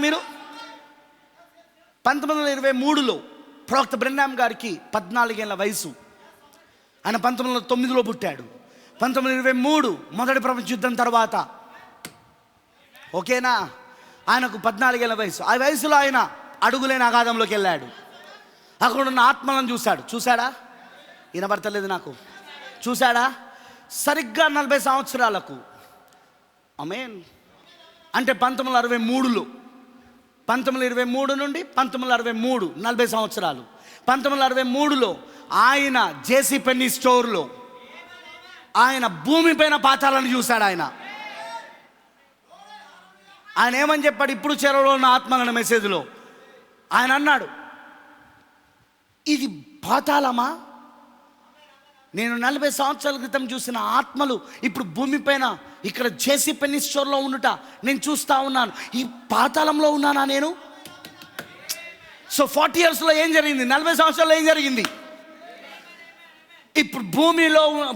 మీరు 1923లో ప్రవక్త బ్రెన్హామ్ గారికి 14 ఏళ్ల వయసు. ఆయన 1909లో పుట్టాడు. 1923 మొదటి ప్రపంచ యుద్ధం తర్వాత, ఓకేనా, ఆయనకు 14 ఏళ్ల వయసు. ఆ వయసులో ఆయన అడుగులేని అగాధంలోకి వెళ్ళాడు. అక్కడ ఉన్న ఆత్మలను చూశాడా? వినబడతలేదు నాకు. చూశాడా? సరిగ్గా 40 సంవత్సరాలకు, ఆమేన్, అంటే 1923 నుండి 1963 40 సంవత్సరాలు. 1963లో ఆయన జేసీ పెన్నీ స్టోర్లో ఆయన భూమిపైన పాతాలను చూశాడు. ఆయన ఏమని చెప్పాడు? ఇప్పుడు చెరలో ఉన్న ఆత్మలను మెసేజ్లో ఆయన అన్నాడు, ఇది పాతాళమా? నేను 40 సంవత్సరాల క్రితం చూసిన ఆత్మలు ఇప్పుడు భూమిపైన ఇక్కడ జేసీ పెన్నీ స్టోర్లో ఉండుట నేను చూస్తూ ఉన్నాను. ఈ పాతాళంలో ఉన్నానా నేను? సో 40 ఇయర్స్లో ఏం జరిగింది? 40 సంవత్సరాల్లో ఏం జరిగింది? ఇప్పుడు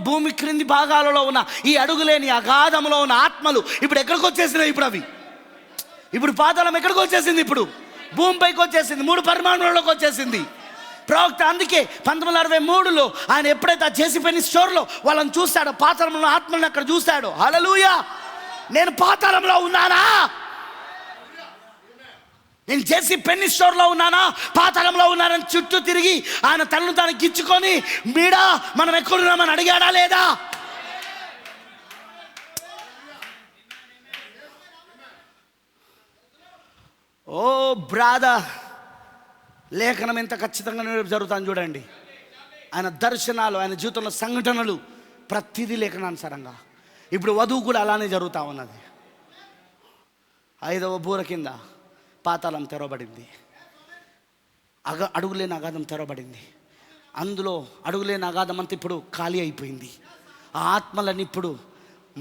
భూమి క్రింది భాగాలలో ఉన్న ఈ అడుగులేని అగాధంలో ఉన్న ఆత్మలు ఇప్పుడు ఎక్కడికి వచ్చేసినాయి? ఇప్పుడు పాతాళం ఎక్కడికి వచ్చేసింది? ఇప్పుడు భూమిపైకి వచ్చేసింది, 3 పరిమాణంలోకి వచ్చేసింది. ప్రవక్త అందుకే 1963లో ఆయన ఎప్పుడైతే ఆ జేసీ పెన్నీ స్టోర్లో వాళ్ళని చూశాడో, పాతాళంలో ఆత్మలను అక్కడ చూశాడో, హల్లెలూయా, నేను పాతాళంలో ఉన్నానా? నేను జేసీ పెన్నీ స్టోర్లో ఉన్నానా, పాతాళంలో ఉన్నానని చుట్టూ తిరిగి ఆయన తనను తాను గిచ్చుకొని, మీడా మనం ఎక్కడున్నామని అడిగాడా లేదా? ఓ బ్రాదర్, లేఖనం ఎంత ఖచ్చితంగా జరుగుతాను చూడండి. ఆయన దర్శనాలు, ఆయన జీవితంలో సంఘటనలు ప్రతిదీ లేఖనానుసారంగా. ఇప్పుడు వధువు కూడా అలానే జరుగుతూ ఉన్నది. 5వ బూర కింద పాతాళం తెరవబడింది, అడుగులేని అగాధం తెరవబడింది. అందులో అడుగులేని అగాధం అంతా ఇప్పుడు ఖాళీ అయిపోయింది. ఆ ఆత్మలని ఇప్పుడు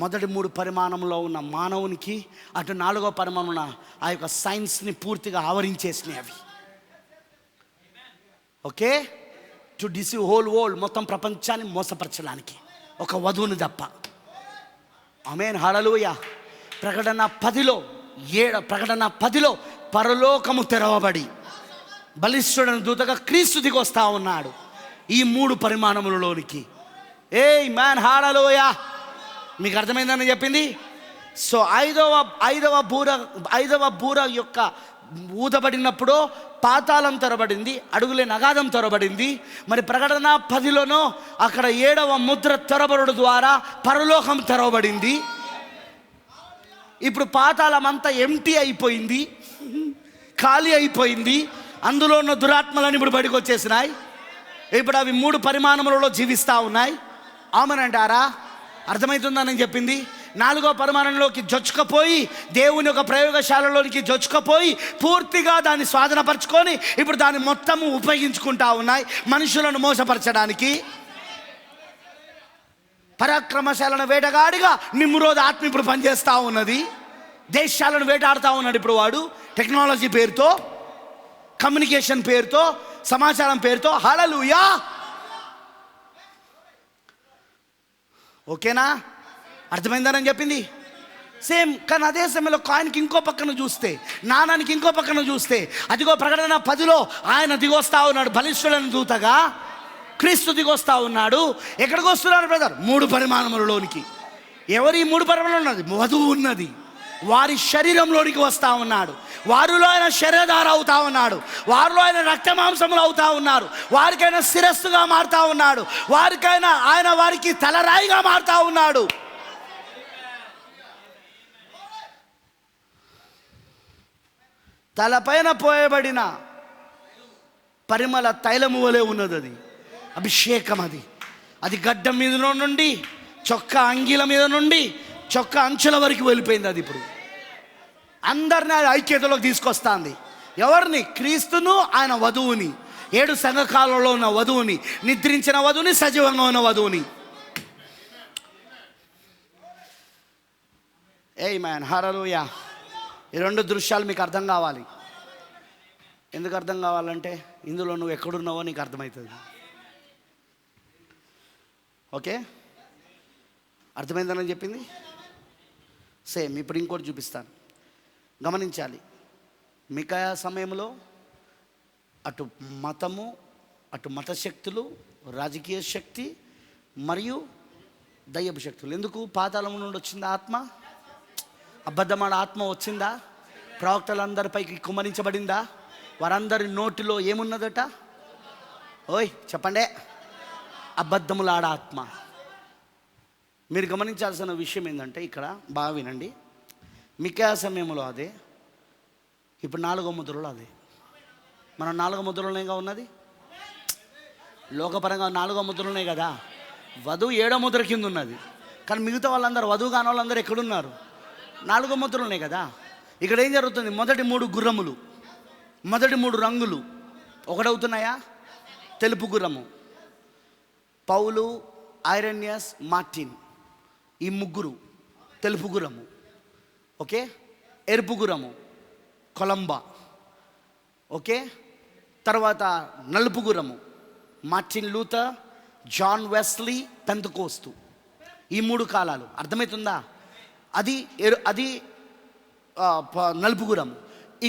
మొదటి 3 పరిమాణంలో ఉన్న మానవునికి, అటు 4వ పరిమాణం ఉన్న ఆ యొక్క సైన్స్ని పూర్తిగా ఆవరించేసినాయి అవి. Okay, to deceive whole world, మొత్తం ప్రపంచాన్ని మోసపరచడానికి ఒక వధువుని తప్ప. ఆమేన్, హల్లెలూయా. ప్రకటన 10లో పరలోకము తెరవబడి బలిష్ఠుడైన దూతగా క్రీస్తు దిగి వస్తూ ఉన్నాడు ఈ 3 పరిమాణములలోనికి. ఏయ్ మ్యాన్, హల్లెలూయా. మీకు అర్థమైందని చెప్పింది. సో ఐదవ బూర యొక్క ఊదబడినప్పుడు పాతాళం తెరబడింది, అడుగులేని అగాధం తెరబడింది. మరి ప్రకటన 10లోనో అక్కడ 7వ ముద్ర తెరబడు ద్వారా పరలోకం తెరవబడింది. ఇప్పుడు పాతాళం అంతా ఎంటీ అయిపోయింది, ఖాళీ అయిపోయింది. అందులో ఉన్న దురాత్మలని ఇప్పుడు బయటకు వచ్చేసినాయి. ఇప్పుడు అవి 3 పరిమాణములలో జీవిస్తూ ఉన్నాయి. ఆమెనంటారా? అర్థమవుతుందని చెప్పింది. 4వ పరిమాణంలోకి జొచ్చుకపోయి, దేవుని యొక్క ప్రయోగశాలలోనికి జొచ్చుకపోయి పూర్తిగా దాన్ని స్వాధీనపరచుకొని ఇప్పుడు దాన్ని మొత్తము ఉపయోగించుకుంటా ఉన్నాయి మనుషులను మోసపరచడానికి. పరాక్రమశాలను వేటగాడిగా నిమ్రోద్ ఆత్మ ఇప్పుడు పనిచేస్తూ ఉన్నది. దేశాలను వేటాడుతూ ఉన్నాడు ఇప్పుడు వాడు, టెక్నాలజీ పేరుతో, కమ్యూనికేషన్ పేరుతో, సమాచారం పేరుతో. హల్లెలూయా. ఓకేనా? అర్థమైందని చెప్పింది. సేమ్. కానీ అదే సమయంలో కాయిన్కి ఇంకో పక్కన చూస్తే, నాణానికి ఇంకో పక్కన చూస్తే, అదిగో ప్రకటన 10లో ఆయన దిగొస్తా ఉన్నాడు బలిష్ఠుడైన దూతగా, క్రీస్తు దిగొస్తా ఉన్నాడు. ఎక్కడికి వస్తున్నాడు బ్రదర్? 3 పరిమాణములలోనికి. ఎవరి 3 పరిమాణంలో ఉన్నది? వధువు ఉన్నది. వారి శరీరంలోనికి వస్తూ ఉన్నాడు. వారిలో ఆయన శరీరధార అవుతా ఉన్నాడు. వారిలో ఆయన రక్తమాంసములు అవుతా ఉన్నారు. వారికైనా శిరస్సుగా మారుతా ఉన్నాడు. వారికైనా ఆయన వారికి తలరాయిగా మారుతా ఉన్నాడు. తలపైన పోయబడిన పరిమళ తైలము వలె ఉన్నది. అది అభిషేకం. అది గడ్డం మీద నుండి, చొక్కా అంగీల మీద నుండి, చొక్కా అంచుల వరకు వెళ్ళిపోయింది. అది ఇప్పుడు అందరినీ ఐక్యతలోకి తీసుకొస్తుంది. ఎవరిని? క్రీస్తును, ఆయన వధువుని, 7 సంఘకాలంలో ఉన్న వధువుని, నిద్రించిన వధువుని, సజీవంగా ఉన్న వధువుని. ఏయ్ మ్యాన్, హల్లెలూయా. ఈ 2 దృశ్యాలు మీకు అర్థం కావాలి. ఎందుకు అర్థం కావాలంటే ఇందులో నువ్వు ఎక్కడున్నావో నీకు అర్థమవుతుంది. ఓకే, అర్థమైందని చెప్పింది. సేమ్ ఇప్పుడు ఇంకోటి చూపిస్తాను, గమనించాలి. మికాయా సమయంలో అటు మతము, అటు మత శక్తులు, రాజకీయ శక్తి మరియు దయ్యపు శక్తులు. ఎందుకు? పాతాళం నుండి వచ్చిందా ఆత్మ? అబద్ధమైన ఆత్మ వచ్చిందా? ప్రవక్తలందరిపైకి కుమ్మరించబడిందా? వారందరి నోటిలో ఏమున్నదట? ఓయ్ చెప్పండి, అబద్ధములాడ ఆత్మ. మీరు గమనించాల్సిన విషయం ఏంటంటే, ఇక్కడ బాగా వినండి, మికాయా సమయంలో అదే, ఇప్పుడు 4వ ముద్రలో అదే. మనం 4వ ముద్రలోనేగా ఉన్నది, లోకపరంగా 4వ ముద్రలోనే కదా. వధువు 7వ ముద్ర కింద ఉన్నది, కానీ మిగతా వాళ్ళందరూ, వధువు కాని వాళ్ళందరూ ఎక్కడున్నారు? 4వ ముద్రలోనే కదా. ఇక్కడ ఏం జరుగుతుంది? మొదటి 3 గుర్రములు, మొదటి 3 రంగులు ఒకటవుతున్నాయా? తెలుపు గుర్రము పౌలు, ఐరేనియస్, మార్టిన్, ఈ 3 తెలుపు గుర్రము. ఓకే. ఎరుపు గుర్రము కొలంబా. ఓకే. తర్వాత నలుపు గుర్రము Martin Luther, John Wesley, Pentecost. ఈ 3 కాలాలు. అర్థమవుతుందా? అది నలుపు గుర్రము.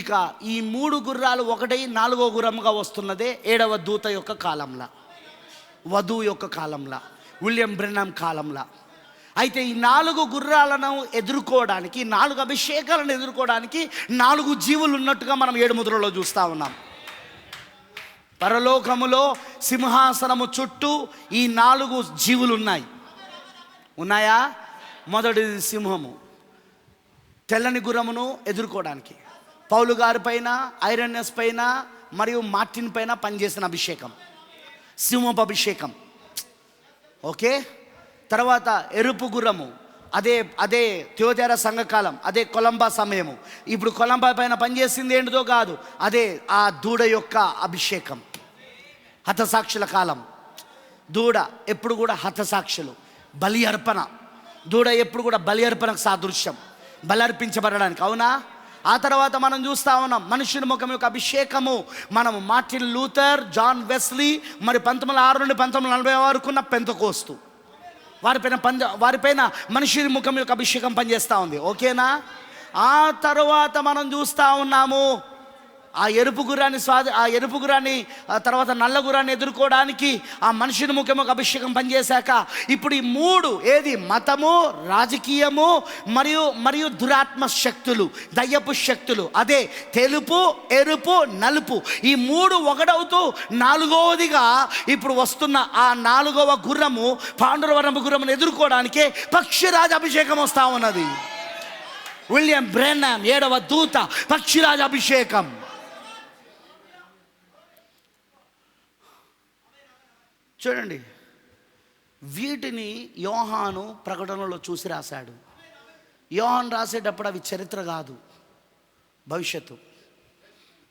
ఇక ఈ 3 గుర్రాలు ఒకటై 4వ గుర్రముగా వస్తున్నదే 7వ దూత యొక్క కాలంలా, వధువు యొక్క కాలంలా, విలియం బ్రెన్నాం కాలంలా. అయితే ఈ 4 గుర్రాలను ఎదుర్కోవడానికి, 4 అభిషేకాలను ఎదుర్కోవడానికి 4 జీవులు ఉన్నట్టుగా మనం 7 ముద్రలో చూస్తూ ఉన్నాం. పరలోకములో సింహాసనము చుట్టూ ఈ 4 జీవులు ఉన్నాయా? మొదటిది సింహము, తెల్లని గుర్రమును ఎదుర్కోవడానికి పౌలు గారి పైన, ఐరేనియస్ పైన మరియు మార్టిన్ పైన పనిచేసిన అభిషేకం, సింహపు అభిషేకం. ఓకే. తర్వాత ఎరుపు గుర్రము, అదే థియోతేర సంఘకాలం, అదే కొలంబా సమయము. ఇప్పుడు కొలంబా పైన పనిచేసింది ఏంటిదో కాదు, అదే ఆ దూడ యొక్క అభిషేకం, హతసాక్షుల కాలం. దూడ ఎప్పుడు కూడా హతసాక్షులు, బలి అర్పణ. దూడ ఎప్పుడు కూడా బలి అర్పణకు సాదృశ్యం, బలి అర్పించబడడానికి. అవునా? ఆ తర్వాత మనం చూస్తూ ఉన్నాం మనుషుని ముఖం యొక్క అభిషేకము. మనము మార్టిన్ లూథర్, జాన్ వెస్లీ, మరి 1906 నుండి 1940 వరకు ఉన్న పెంతెకోస్తు, వారిపైన మనుషుని ముఖం యొక్క అభిషేకం పనిచేస్తూ ఉంది. ఓకేనా? ఆ తర్వాత మనం చూస్తూ ఉన్నాము ఆ ఎరుపు గుర్రాన్ని తర్వాత నల్ల గుర్రాన్ని ఎదుర్కోవడానికి ఆ మనుషుని ముఖం యొక్క అభిషేకం పనిచేశాక, ఇప్పుడు ఈ 3 ఏది? మతము, రాజకీయము మరియు దురాత్మ శక్తులు, దయ్యపు శక్తులు. అదే తెలుపు, ఎరుపు, నలుపు. ఈ 3 ఒకటవుతూ 4వదిగా ఇప్పుడు వస్తున్న ఆ 4వ గుర్రము, పాండురవర్ణపు గుర్రమును ఎదుర్కోవడానికే పక్షిరాజ అభిషేకం వస్తూ ఉన్నది. విలియం బ్రెన్నాం 7వ దూత, పక్షిరాజ అభిషేకం. చూడండి, వీటిని యోహాను ప్రకటనలో చూసి రాశాడు. యోహాను రాసేటప్పుడు అవి చరిత్ర కాదు, భవిష్యత్తు,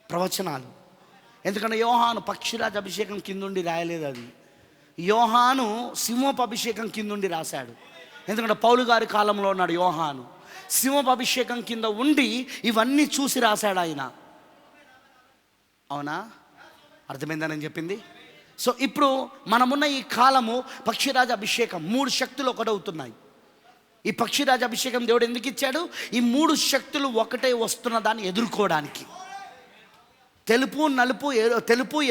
ప్రవచనాలు. ఎందుకంటే యోహాను పక్షిరాజ అభిషేకం కిందుండి రాయలేదు, అది యోహాను సింహపు అభిషేకం కిందుండి రాశాడు. ఎందుకంటే పౌలు గారి కాలంలో ఉన్నాడు యోహాను, సింహపు అభిషేకం కింద ఉండి ఇవన్నీ చూసి రాశాడు ఆయన. అవునా? అర్థమైందని చెప్పింది. సో ఇప్పుడు మనమున్న ఈ కాలము పక్షిరాజ అభిషేకం, 3 శక్తులు ఒకటవుతున్నాయి. ఈ పక్షిరాజ అభిషేకం దేవుడు ఎందుకు ఇచ్చాడు? ఈ 3 శక్తులు ఒకటే వస్తున్న దాన్ని ఎదుర్కోవడానికి. తెలుపు,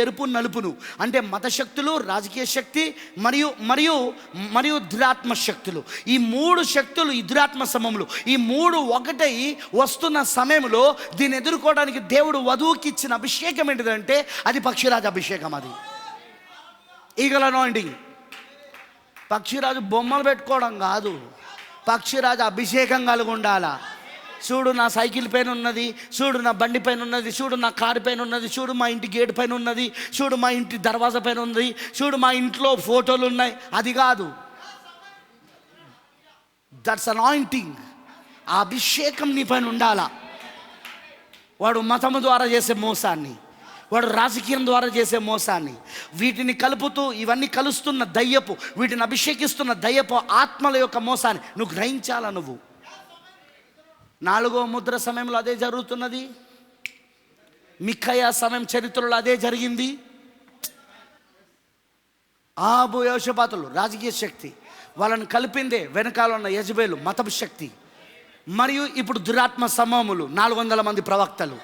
ఎరుపు, నలుపును అంటే మత శక్తులు, రాజకీయ శక్తి మరియు దురాత్మ శక్తులు. ఈ 3 శక్తులు ఈ దురాత్మ సమయంలో ఈ 3 ఒకటై వస్తున్న సమయంలో దీన్ని ఎదుర్కోవడానికి దేవుడు వధువుకి ఇచ్చిన అభిషేకం ఏంటిదంటే అది పక్షిరాజ అభిషేకం. అది ఈగల అనాయింటింగ్. పక్షిరాజు బొమ్మలు పెట్టుకోవడం కాదు, పక్షిరాజు అభిషేకం కలిగి ఉండాలా. చూడు నా సైకిల్ పైన ఉన్నది, చూడు నా బండి పైన ఉన్నది, చూడు నా కారు పైన ఉన్నది, చూడు మా ఇంటి గేట్ పైన ఉన్నది, చూడు మా ఇంటి దర్వాజా పైన ఉంది, చూడు మా ఇంట్లో ఫోటోలు ఉన్నాయి. అది కాదు, దట్స్ అనాయింటింగ్. ఆ అభిషేకం నీ పైన ఉండాలా. వాడు మతము ద్వారా చేసే మోసాన్ని, వాడు రాజకీయం ద్వారా చేసే మోసాన్ని, వీటిని కలుపుతూ ఇవన్నీ కలుస్తున్న దయ్యపు, వీటిని అభిషేకిస్తున్న దయ్యపు ఆత్మల యొక్క మోసాన్ని నువ్వు గ్రహించాలా. నువ్వు 4వ ముద్ర సమయంలో అదే జరుగుతున్నది. మిఖయా సమయం చరిత్రలో అదే జరిగింది. ఆబు యోషపాతులు రాజకీయ శక్తి, వాళ్ళని కలిపిందే వెనకాల ఉన్న యెజబెలు మతపు శక్తి, మరియు ఇప్పుడు దురాత్మ సమూహములు 400 మంది ప్రవక్తలు.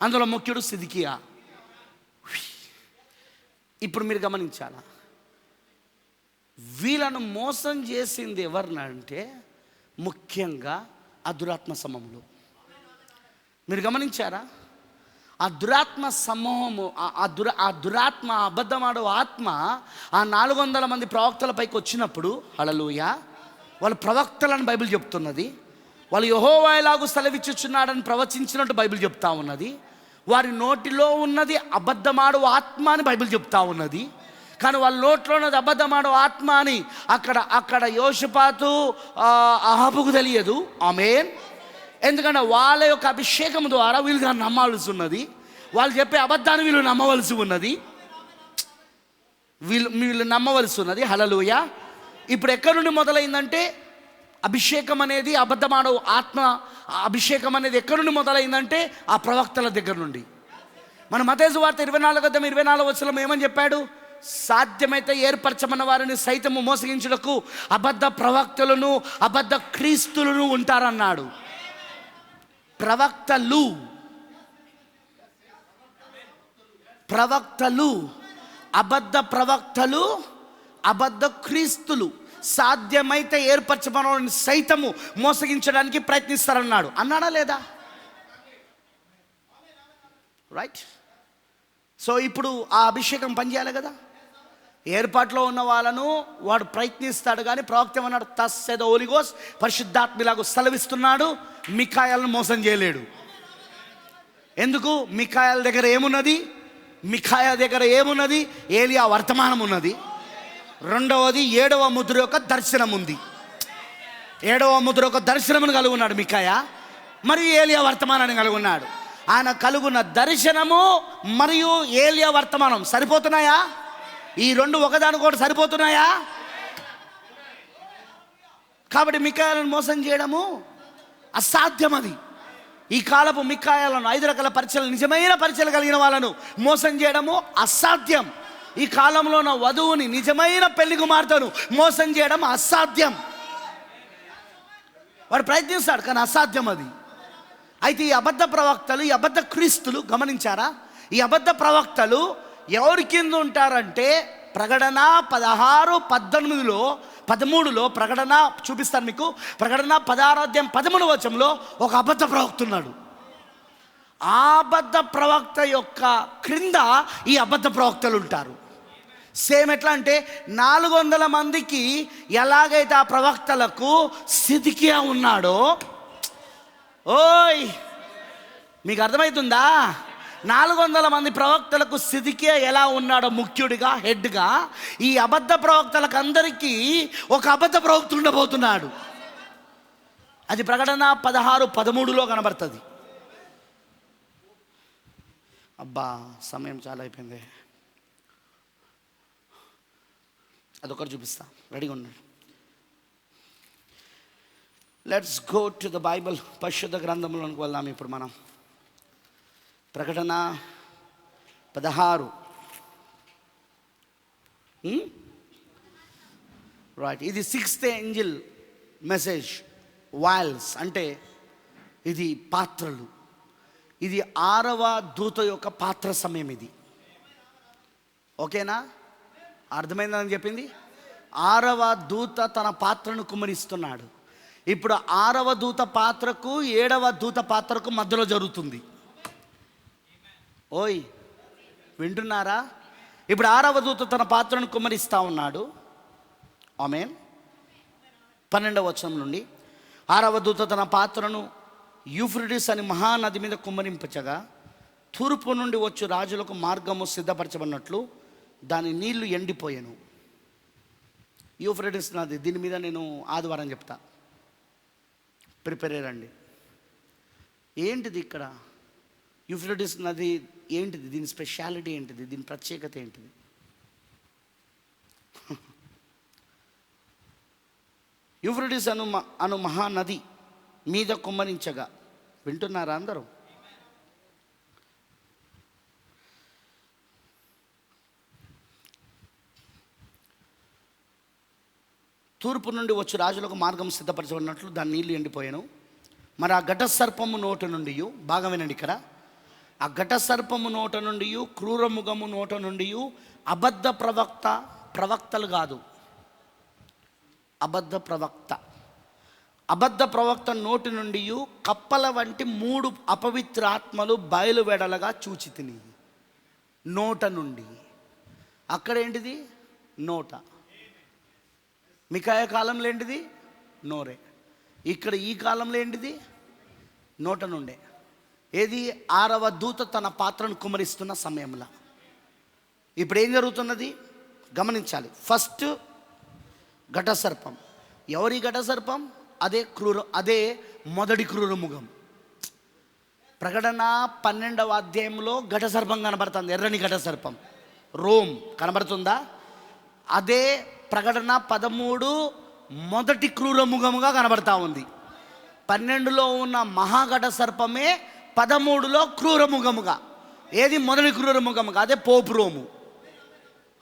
అందులో ముఖ్యుడు సిద్కియా. ఇప్పుడు మీరు గమనించాలా, వీళ్ళను మోసం చేసింది ఎవరినంటే ముఖ్యంగా ఆ దురాత్మ సమూహంలో. మీరు గమనించారా? ఆ దురాత్మ సమూహము, ఆ దురాత్మ, అబద్ధమాడో ఆత్మ ఆ 400 మంది ప్రవక్తల పైకి వచ్చినప్పుడు, హల్లెలూయా, వాళ్ళ ప్రవక్తలను బైబిల్ చెప్తున్నది. వాళ్ళు యెహోవా ఎలాగూ సెలవిచ్చుచున్నాడని ప్రవచించినట్టు బైబిల్ చెప్తా ఉన్నది. వారి నోటిలో ఉన్నది అబద్ధమాడు ఆత్మ అని బైబిల్ చెప్తా ఉన్నది. కానీ వాళ్ళ నోట్లో ఉన్నది అబద్ధమాడు ఆత్మ అని అక్కడ యోషపాతు అహాబుకు తెలియదు. ఆమేన్. ఎందుకంటే వాళ్ళ యొక్క అభిషేకం ద్వారా వీళ్ళు దాన్ని నమ్మాల్సి ఉన్నది. వాళ్ళు చెప్పే అబద్ధాన్ని వీళ్ళు నమ్మవలసి ఉన్నది. వీళ్ళు నమ్మవలసి ఉన్నది. హల్లెలూయా. ఇప్పుడు ఎక్కడి నుండి మొదలైందంటే అభిషేకం అనేది, అబద్ధమాడో ఆత్మ అభిషేకం అనేది ఎక్కడి నుండి మొదలైందంటే ఆ ప్రవక్తల దగ్గర నుండి. మన మత్తయి సువార్త 24:24 ఏమని చెప్పాడు? సాధ్యమైతే ఏర్పరచమన్న వారిని సైతము మోసగించుటకు అబద్ధ ప్రవక్తలను, అబద్ధ క్రీస్తులను ఉంటారన్నాడు. ప్రవక్తలు అబద్ధ ప్రవక్తలు, అబద్ధ క్రీస్తులు సాధ్యమైతే ఏర్పరచమని సైతము మోసగించడానికి ప్రయత్నిస్తారన్నాడు. అన్నాడా లేదా? రైట్. సో ఇప్పుడు ఆ అభిషేకం పనిచేయాలి కదా. ఏర్పాట్లో ఉన్న వాళ్ళను వాడు ప్రయత్నిస్తాడు. కానీ ప్రవక్త ఏమన్నాడు? తస్ సెద హోలీ గోస్ట్, పరిశుద్ధాత్మలాగా సెలవిస్తున్నాడు, మిఖాయాలను మోసం చేయలేడు. ఎందుకు? మిఖాయాల దగ్గర ఏమున్నది? మిఖాయా దగ్గర ఏమున్నది? ఏలియా వర్తమానం ఉన్నది. రెండవది 7వ ముద్ర యొక్క దర్శనం ఉంది. 7వ ముద్ర యొక్క దర్శనమును కలిగి ఉన్నాడు మిఖాయా. మరియు ఏలియా వర్తమానాన్ని కలిగి ఉన్నాడు. ఆయన కలుగున్న దర్శనము మరియు ఏలియా వర్తమానం సరిపోతున్నాయా? ఈ రెండు ఒకదానికొకటి సరిపోతున్నాయా? కాబట్టి మిఖాయాలను మోసం చేయడము అసాధ్యం. అది ఈ కాలపు మిఖాయాలను, 5 రకాల పరిచయలు, నిజమైన పరిచయలు కలిగిన వాళ్ళను మోసం చేయడము అసాధ్యం. ఈ కాలంలో ఉన్న వధువుని, నిజమైన పెళ్లి కుమార్తెను మోసం చేయడం అసాధ్యం. వాడు ప్రయత్నిస్తాడు కానీ అసాధ్యం అది. అయితే ఈ అబద్ధ ప్రవక్తలు, ఈ అబద్ధ క్రీస్తులు గమనించారా? ఈ అబద్ధ ప్రవక్తలు ఎవరి కింద ఉంటారంటే ప్రకటన 16:13 ప్రకటన చూపిస్తాను మీకు. ప్రకటన 16:13 ఒక అబద్ధ ప్రవక్త ఉన్నాడు. ఆ అబద్ధ ప్రవక్త యొక్క క్రింద ఈ అబద్ధ ప్రవక్తలు ఉంటారు. సేమ్ ఎట్లా అంటే 400 మందికి ఎలాగైతే ఆ ప్రవక్తలకు సిద్కియా ఉన్నాడో, ఓయ్ మీకు అర్థమవుతుందా? 400 మంది ప్రవక్తలకు సిద్కియా ఎలా ఉన్నాడో ముఖ్యుడిగా, హెడ్గా, ఈ అబద్ధ ప్రవక్తలకు అందరికీ ఒక అబద్ధ ప్రవక్త ఉండబోతున్నాడు. అది ప్రకటన 16:13 కనబడుతుంది. అబ్బా సమయం చాలా అయిపోయింది. అదొకటి చూపిస్తా, రెడీగా ఉన్నాడు. Let's go to the Bible. పరిశుద్ధ గ్రంథంలోనికి వెళ్దాం ఇప్పుడు మనం. ప్రకటన 16. రైట్. ఇది 6th ఏంజిల్ మెసేజ్. వాయిల్స్ అంటే ఇది పాత్రలు. ఇది 6వ దూత యొక్క పాత్ర సమయం ఇది. ఓకేనా? అర్థమైందని చెప్పింది. 6వ దూత తన పాత్రను కుమ్మరిస్తున్నాడు. ఇప్పుడు 6వ దూత పాత్రకు 7వ దూత పాత్రకు మధ్యలో జరుగుతుంది. ఓయ్ వింటున్నారా? ఇప్పుడు 6వ దూత తన పాత్రను కుమ్మరిస్తూ ఉన్నాడు. ఆమేన్. 12వ వచనం నుండి, 6వ దూత తన పాత్రను యూఫ్రటీస్ అని మహానది మీద కుమ్మరింపచగా, తూర్పు నుండి వచ్చు రాజులకు మార్గము సిద్ధపరచబడినట్లు దాని నీళ్లు ఎండిపోయాను. యూఫ్రటీస్ నది, దీని మీద నేను ఆదివారం చెప్తా, ప్రిపేర్ అయ్యండి. ఏంటిది ఇక్కడ యూఫ్రటీస్ నది? ఏంటిది దీని స్పెషాలిటీ? ఏంటిది దీని ప్రత్యేకత? ఏంటిది? యూఫ్రటీస్ అను మహానది మీద కుమ్మరించగా, వింటున్నారా అందరూ? తూర్పు నుండి వచ్చి రాజులకు మార్గం సిద్ధపరచబడినట్లు దాని నీళ్లు ఎండిపోయాను. మరి ఆ ఘట సర్పము నోటి నుండి, బాగా వినండి ఇక్కడ, ఆ ఘట సర్పము నోట నుండి, క్రూరముఖము నోట నుండి, అబద్ధ ప్రవక్తలు కాదు, అబద్ధ ప్రవక్త నోటి నుండి కప్పల వంటి 3 అపవిత్ర ఆత్మలు బయలువెడలగా చూచి తిని. నోట నుండి, అక్కడేంటిది? నోట. మికాయ కాలంలో ఏంటిది? నోరే. ఇక్కడ ఈ కాలంలో ఏంటిది? నోట నుండే. ఏది? 6వ దూత తన పాత్రను కుమ్మరిస్తున్న సమయంలో. ఇప్పుడు ఏం జరుగుతున్నది గమనించాలి. ఫస్ట్ ఘట సర్పం. ఎవరి ఘట సర్పం? అదే మొదటి క్రూరముఖం. ప్రకటన 12వ అధ్యాయంలో ఘట సర్పం కనబడుతుంది, ఎర్రని ఘట సర్పం, రోమ్ కనబడుతుందా? అదే ప్రకటన 13 మొదటి క్రూరముఖముగా కనబడతా ఉంది. 12లో ఉన్న మహాఘట సర్పమే 13లో క్రూరముఖముగా. ఏది? మొదటి క్రూరముఖముగా. అదే పోపు రోము.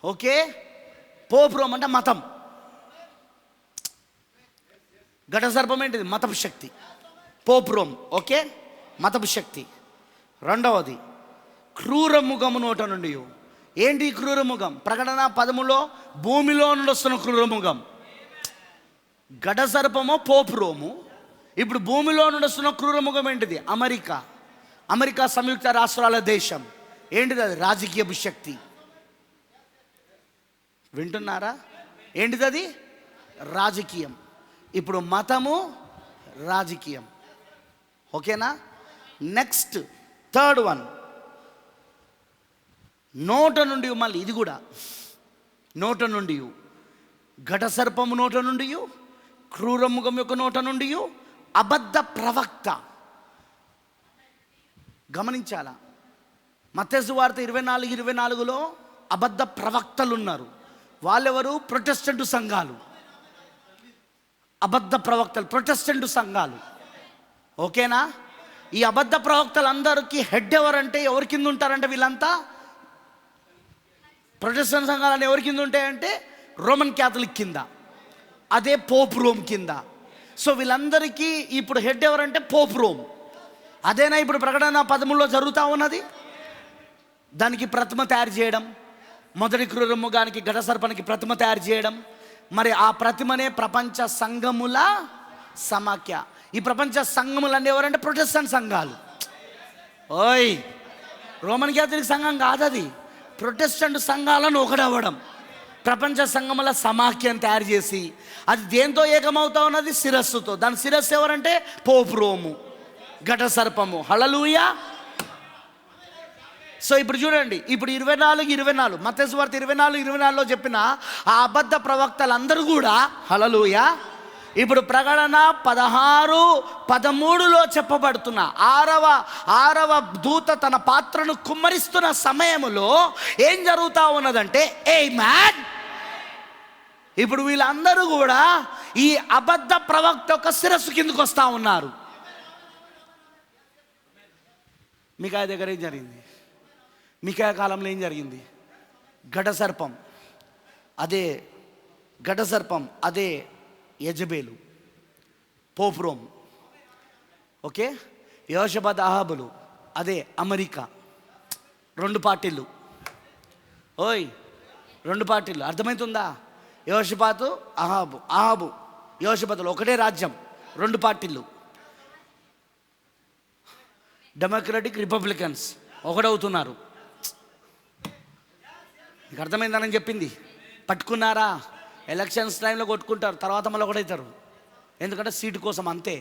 ఓకే, పోపు రోమ్ అంటే మతం. ఘట సర్పం ఏంటిది? మతపు శక్తి. పోపు రోమ్, ఓకే, మతపు శక్తి. రెండవది క్రూరముఖము నోట నుండి. ఏంటి క్రూరముఖం? ప్రకటన 13లో భూమిలో నుండి వస్తున్న క్రూరముఖం. ఘట సర్పము పోపు రోము. ఇప్పుడు భూమిలో నుండి వస్తున్న క్రూరముఖం ఏంటిది? అమెరికా సంయుక్త రాష్ట్రాల దేశం. ఏంటిది? అది రాజకీయపు శక్తి. వింటున్నారా? ఏంటిది అది? రాజకీయం. ఇప్పుడు మతము, రాజకీయం. ఓకేనా? నెక్స్ట్ థర్డ్ వన్, నోట నుండి. మళ్ళీ ఇది కూడా నోట నుండి, ఘట సర్పము నోట నుండి, క్రూరముఖం యొక్క నోట నుండి, అబద్ధ ప్రవక్త. గమనించాలా? మత్తయి సువార్త 24:24లో అబద్ధ ప్రవక్తలు ఉన్నారు. వాళ్ళెవరు? ప్రొటెస్టెంట్ సంఘాలు. అబద్ధ ప్రవక్తలు ప్రొటెస్టెంట్ సంఘాలు. ఓకేనా? ఈ అబద్ధ ప్రవక్తలందరికీ హెడ్ ఎవరంటే, ఎవరి కింద ఉంటారంటే, వీళ్ళంతా ప్రొటెస్టెంట్ సంఘాలని ఎవరి కింద ఉంటాయంటే రోమన్ క్యాథలిక్ కింద, అదే పోపు రోమ్ కింద. సో వీళ్ళందరికీ ఇప్పుడు హెడ్ ఎవరంటే పోపు రోమ్. అదేనా ఇప్పుడు ప్రకటన 13లో జరుగుతూ ఉన్నది? దానికి ప్రతిమ తయారు చేయడం, మొదటి క్రూరముఖానికి ఘట సర్పానికి ప్రతిమ తయారు చేయడం. మరి ఆ ప్రతిమనే ప్రపంచ సంఘముల సమాఖ్య. ఈ ప్రపంచ సంఘములన్నీ ఎవరంటే ప్రొటెస్టెంట్ సంఘాలు. ఓయ్, రోమన్ క్యాథలిక్ సంఘం కాదు అది. ప్రొటెస్టెంట్ సంఘాలను ఒకడవ్వడం, ప్రపంచ సంఘముల సమాఖ్యను తయారు చేసి, అది దేంతో ఏకమవుతా ఉన్నది? శిరస్సుతో. దాని శిరస్సు ఎవరంటే పోపు రోము, ఘట సర్పము. హల్లెలూయా. సో ఇప్పుడు చూడండి, ఇప్పుడు 24 మత్తయి సువార్త 24:24లో చెప్పిన ఆ అబద్ధ ప్రవక్తలందరూ కూడా, హల్లెలూయా, ఇప్పుడు ప్రకటన 16:13లో చెప్పబడుతున్న ఆరవ దూత తన పాత్రను కుమ్మరిస్తున్న సమయంలో ఏం జరుగుతూ ఉన్నదంటే, ఆమేన్. ఇప్పుడు వీళ్ళందరూ కూడా ఈ అబద్ధ ప్రవక్త యొక్క శిరస్సు కిందకు వస్తూ ఉన్నారు. మీకాయ దగ్గర ఏం జరిగింది? మీకాయ కాలంలో ఏం జరిగింది? ఘట సర్పం అదే యెజబెలు, పోపు రోమ్. ఓకే, యెహోషాపాతు అహాబులు, అదే అమెరికా. 2 పార్టీలు. ఓయ్, 2 పార్టీలు. అర్థమవుతుందా? యెహోషాపాతు, అహాబు యెహోషాపాతులు ఒకటే రాజ్యం, 2 పార్టీలు. డెమోక్రటిక్, రిపబ్లికన్స్ ఒకటవుతున్నారు. మీకు అర్థమైందని చెప్పింది. పట్టుకున్నారా? ఎలక్షన్స్ టైంలో కొట్టుకుంటారు, తర్వాత మళ్ళీ ఒకటవుతారు. ఎందుకంటే సీటు కోసం, అంతే.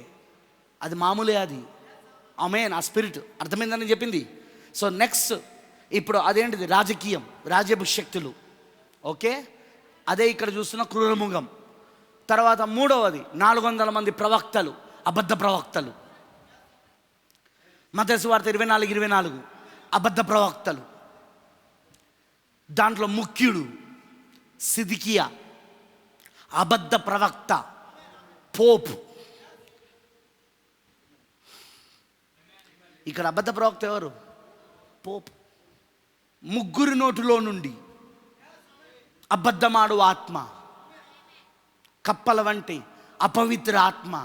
అది మామూలే, అది ఆమేన్. ఆ స్పిరిట్ అర్థమైందని చెప్పింది. సో నెక్స్ట్ ఇప్పుడు అదేంటిది? రాజకీయం, రాజ్యపు శక్తులు. ఓకే, అదే ఇక్కడ చూస్తున్న క్రూరముఖం. తర్వాత మూడవది 400 మంది ప్రవక్తలు, అబద్ధ ప్రవక్తలు. మత్తయి సువార్త 24:24 అబద్ధ ప్రవక్తలు. దాంట్లో ముఖ్యుడు సిద్కియా, అబద్ధ ప్రవక్త, పోపు. ఇక్కడ అబద్ధ ప్రవక్త ఎవరు? పోపు. ముగ్గురి నోటిలో నుండి అబద్ధమాడు ఆత్మ, కప్పల వంటి అపవిత్ర ఆత్మ.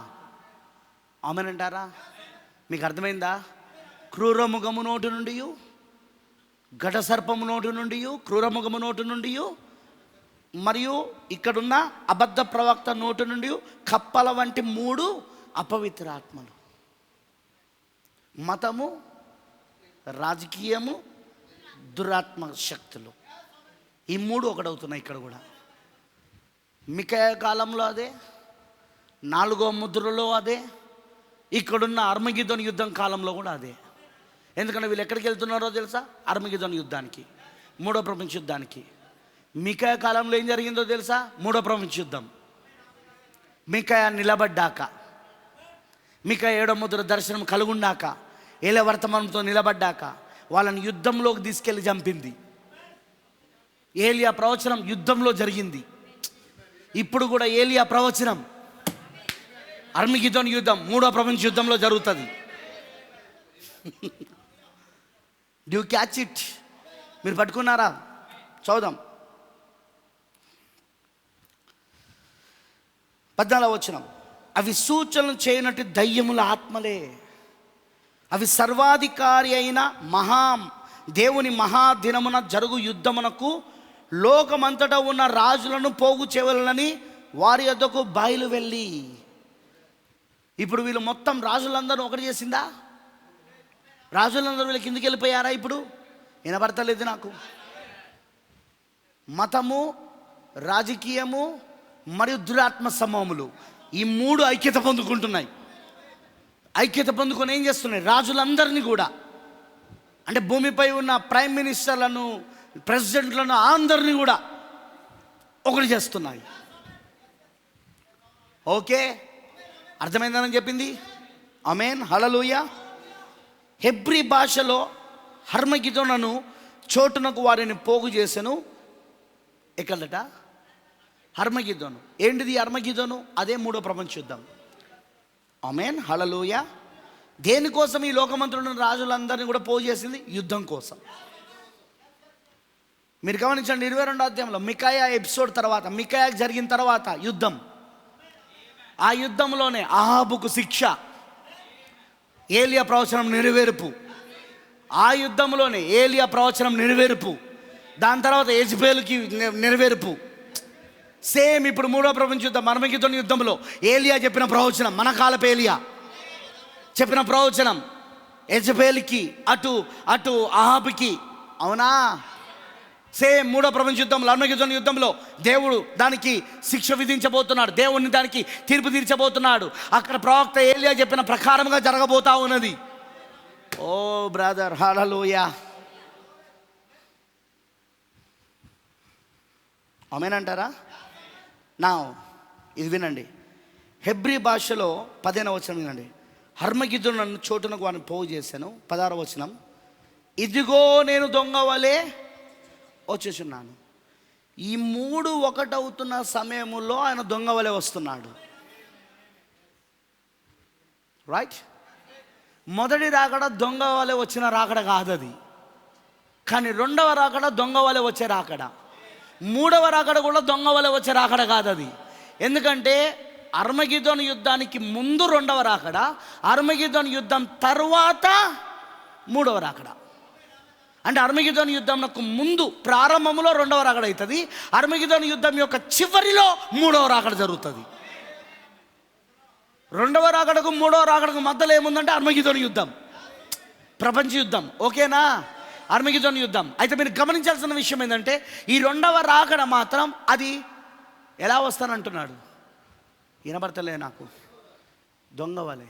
ఆమేనంటారా? మీకు అర్థమైందా? క్రూరముఖము నోటి నుండి, ఘటసర్పము నోటి నుండి, క్రూరముఖము నోటి నుండి, మరియు ఇక్కడున్న అబద్ధ ప్రవక్త నోటి నుండి కప్పల వంటి 3 అపవిత్ర ఆత్మలు. మతము, రాజకీయము, దురాత్మ శక్తులు, ఈ 3 ఒకటవుతున్నాయి ఇక్కడ కూడా. మికాయా కాలంలో అదే, 4వ ముద్రలో అదే, ఇక్కడున్న అర్మగిద్దోను యుద్ధం కాలంలో కూడా అదే. ఎందుకంటే వీళ్ళు ఎక్కడికి వెళ్తున్నారో తెలుసా? అర్మగిద్దోను యుద్ధానికి, 3వ ప్రపంచ యుద్ధానికి. మికాయా కాలంలో ఏం జరిగిందో తెలుసా? 3వ ప్రపంచ యుద్ధం. మికాయా నిలబడ్డాక, మికాయా 7వ ముద్ర దర్శనం కలుగుండాక, ఏలే వర్తమానంతో నిలబడ్డాక వాళ్ళని యుద్ధంలోకి తీసుకెళ్ళి చంపింది. ఏలియా ప్రవచనం యుద్ధంలో జరిగింది. ఇప్పుడు కూడా ఏలియా ప్రవచనం అర్మగిద్దోను యుద్ధం 3వ ప్రపంచ యుద్ధంలో జరుగుతుంది. Due catch it? మీరు పట్టుకున్నారా? చదుదాం. 14వ వచనం. అవి సూచనలు చేయనట్టు దయ్యముల ఆత్మలే, అవి సర్వాధికారి అయిన దేవుని మహాదినమున జరుగు యుద్ధమునకు లోకమంతటా ఉన్న రాజులను పోగు చేయవలనని వారి యొద్దకు బయలు వెళ్ళి. ఇప్పుడు వీళ్ళు మొత్తం రాజులందరూ ఒకటి చేసిందా? రాజులందరూ వీళ్ళు కిందికి వెళ్ళిపోయారా? ఇప్పుడు వినబడతలేదు నాకు. మతము, రాజకీయము మరియు దురాత్మ సమూహములు, ఈ 3 ఐక్యత పొందుకుంటున్నాయి. ఐక్యత పొందుకొని ఏం చేస్తున్నాయి? రాజులందరినీ కూడా, అంటే భూమిపై ఉన్న ప్రైమ్ మినిస్టర్లను, ప్రెసిడెంట్లను అందరినీ కూడా ఒకటి చేస్తున్నాయి. ఓకే, అర్థమైందని చెప్పింది. ఆమేన్, హల్లెలూయా. హెబ్రీ భాషలో హర్మగిద్దోనును చోటునకు వారిని పోగు చేసెను. ఎక్కడట? హర్మగిద్దోను. ఏంటిది హర్మగిద్దోను? అదే 3వ ప్రపంచ యుద్ధం. ఆమేన్, హల్లెలూయా. దేనికోసం ఈ లోకమంతులను రాజులందరినీ కూడా పోగు చేసింది? యుద్ధం కోసం. మీరు గమనించండి, 22వ అధ్యాయంలో మికాయా ఎపిసోడ్ తర్వాత, మికాయాకి జరిగిన తర్వాత యుద్ధం, ఆ యుద్ధంలోనే అహాబుకు శిక్ష, ఏలియా ప్రవచనం నెరవేర్పు. ఆ యుద్ధంలోనే ఏలియా ప్రవచనం నెరవేర్పు, దాని తర్వాత యెజబెలుకి నెరవేర్పు. సేమ్ ఇప్పుడు 3వ ప్రపంచ యుద్ధం అర్మగిద్దోను యుద్ధంలో ఏలియా చెప్పిన ప్రవచనం, మన కాలపు ఏలియా చెప్పిన ప్రవచనం యెజబెలుకి, అటు అహాబుకి. అవునా? సేమ్ 3వ ప్రపంచ యుద్ధంలో అర్మగిద్దోను యుద్ధంలో దేవుడు దానికి శిక్ష విధించబోతున్నాడు, దేవుడిని దానికి తీర్పు తీర్చబోతున్నాడు. అక్కడ ప్రవక్త ఏలియా చెప్పిన ప్రకారంగా జరగబోతా ఉన్నది. ఓ బ్రదర్, హల్లెలూయా. ఆమేన్ అంటారా? నా ఇది వినండి, హెబ్రీ భాషలో 15వ వచనం వినండి. హర్మగిద్దోను చోటునకు వారిని పోగు చేశాను. 16వ వచనం. ఇదిగో నేను దొంగ వలె వచ్చేస్తున్నాను. ఈ 3 ఒకటవుతున్న సమయంలో ఆయన దొంగ వలె వస్తున్నాడు. రైట్? మొదటి రాకడ దొంగ వలె వచ్చిన రాకడ కాదు అది. కానీ 2వ రాకడ దొంగ వలె వచ్చే రాకడ. 3వ రాకడ కూడా దొంగ వలె వచ్చే రాకడ కాదు అది. ఎందుకంటే అర్మగిద్దోను యుద్ధానికి ముందు 2వ రాకడ, అర్మగిద్దోను యుద్ధం తర్వాత 3వ రాకడ. అంటే అర్మగిద్దోను యుద్ధంకు ముందు ప్రారంభంలో 2వ రాకడ అవుతుంది, అర్మగిద్దోను యుద్ధం యొక్క చివరిలో 3వ రాకడ జరుగుతుంది. 2వ రాకడకు 3వ రాకడకు మధ్యలో ఏముందంటే అర్మగిద్దోను యుద్ధం, ప్రపంచ యుద్ధం. ఓకేనా? అర్మగిద్దోను యుద్ధం. అయితే మీరు గమనించాల్సిన విషయం ఏంటంటే ఈ 2వ రాకడ మాత్రం అది ఎలా వస్తానంటున్నాడు? వినబడతలే నాకు. దొంగ వలె.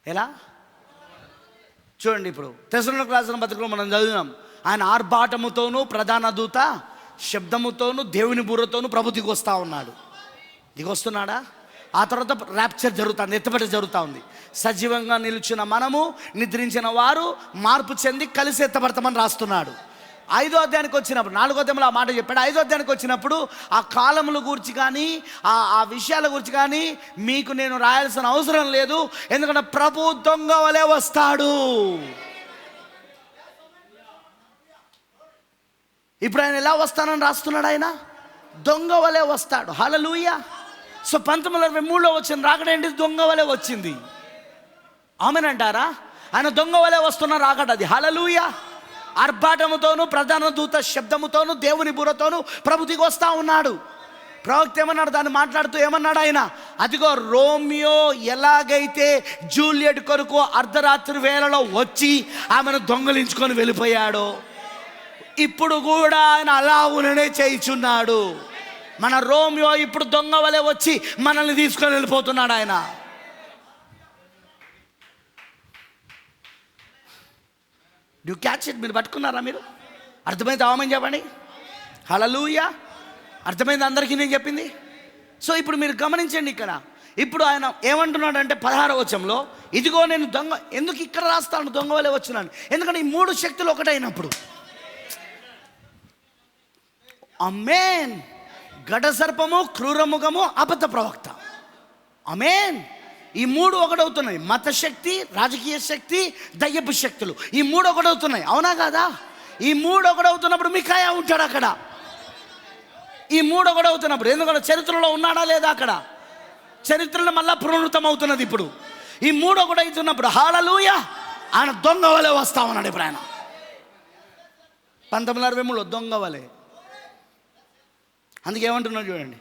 ఎలా? చూడండి, ఇప్పుడు తెస్సలోనికీయులకు రాసిన పత్రికలో మనం చదివినాం, ఆయన ఆర్భాటముతోనూ ప్రధాన దూత శబ్దముతోనూ దేవుని బూరతోనూ ప్రభు దిగొస్తా ఉన్నాడు. దిగొస్తున్నాడా? ఆ తర్వాత ర్యాప్చర్ జరుగుతుంది, ఎత్తుపడి జరుగుతూ ఉంది. సజీవంగా నిలిచిన మనము, నిద్రించిన వారు మార్పు చెంది కలిసి ఎత్తపడతామని రాస్తున్నాడు. 5వ అధ్యాయానికి వచ్చినప్పుడు, 4వ అధ్యాయంలో ఆ మాట చెప్పాడు. 5వ అధ్యాయానికి వచ్చినప్పుడు ఆ కాలముల గురించి కానీ ఆ విషయాల గురించి కానీ మీకు నేను రాయాల్సిన అవసరం లేదు, ఎందుకంటే ప్రభు దొంగ వలె వస్తాడు. ఇప్పుడు ఆయన ఎలా వస్తానని రాస్తున్నాడు? ఆయన దొంగ వలె వస్తాడు. హల్లెలూయా. సో 1923లో వచ్చిన రాకడ ఏంటి? దొంగ వలె వచ్చింది. ఆమేన్ అంటారా? ఆయన దొంగ వలె వస్తున్న రాకడ అది. హల్లెలూయా. ఆర్భాటముతోను ప్రధాన దూత శబ్దముతోను దేవుని బుర్రతోను ప్రభు దిగి వస్తూ ఉన్నాడు. ప్రవక్త ఏమన్నాడు, దాన్ని మాట్లాడుతూ ఏమన్నాడు ఆయన, అదిగో రోమియో ఎలాగైతే జూలియట్ కొరకు అర్ధరాత్రి వేళలో వచ్చి ఆమెను దొంగలించుకొని వెళ్ళిపోయాడో, ఇప్పుడు కూడా ఆయన అలాగుననే చేయుచున్నాడు. మన రోమియో ఇప్పుడు దొంగ వలె వచ్చి మనల్ని తీసుకొని వెళ్ళిపోతున్నాడు ఆయన. Due catch it? మీరు పట్టుకున్నారా? మీరు అర్థమైంది? అవమని చెప్పండి. హల్లెలూయా. అర్థమైంది అందరికీ నేను చెప్పింది? సో ఇప్పుడు మీరు గమనించండి, ఇక్కడ ఇప్పుడు ఆయన ఏమంటున్నాడు అంటే 16వ వచనంలో, ఇదిగో నేను దొంగ. ఎందుకు ఇక్కడ రాస్తాను దొంగ వలె వచ్చినాను? ఎందుకంటే ఈ 3 శక్తులు ఒకటైనప్పుడు. ఆమేన్. ఘట సర్పము, క్రూరముఖము, అబద్ధ ప్రవక్త. ఆమేన్. ఈ 3 ఒకటవుతున్నాయి. మత శక్తి, రాజకీయ శక్తి, దయ్యపు శక్తులు, ఈ 3 ఒకటవుతున్నాయి. అవునా కాదా? ఈ 3 ఒకటవుతున్నప్పుడు మికాయా ఉంటాడు అక్కడ. ఈ 3 ఒకటవుతున్నప్పుడు, ఎందుకంటే చరిత్రలో ఉన్నాడా లేదా? అక్కడ చరిత్రలో మళ్ళా పునరుద్ధం అవుతున్నది. ఇప్పుడు ఈ 3 ఒకటవుతున్నప్పుడు హల్లెలూయా, ఆయన దొంగ వలె వస్తా ఉన్నాడు. ఇప్పుడు ఆయన 1963లో దొంగ వలె. అందుకే ఏమంటున్నాడు చూడండి,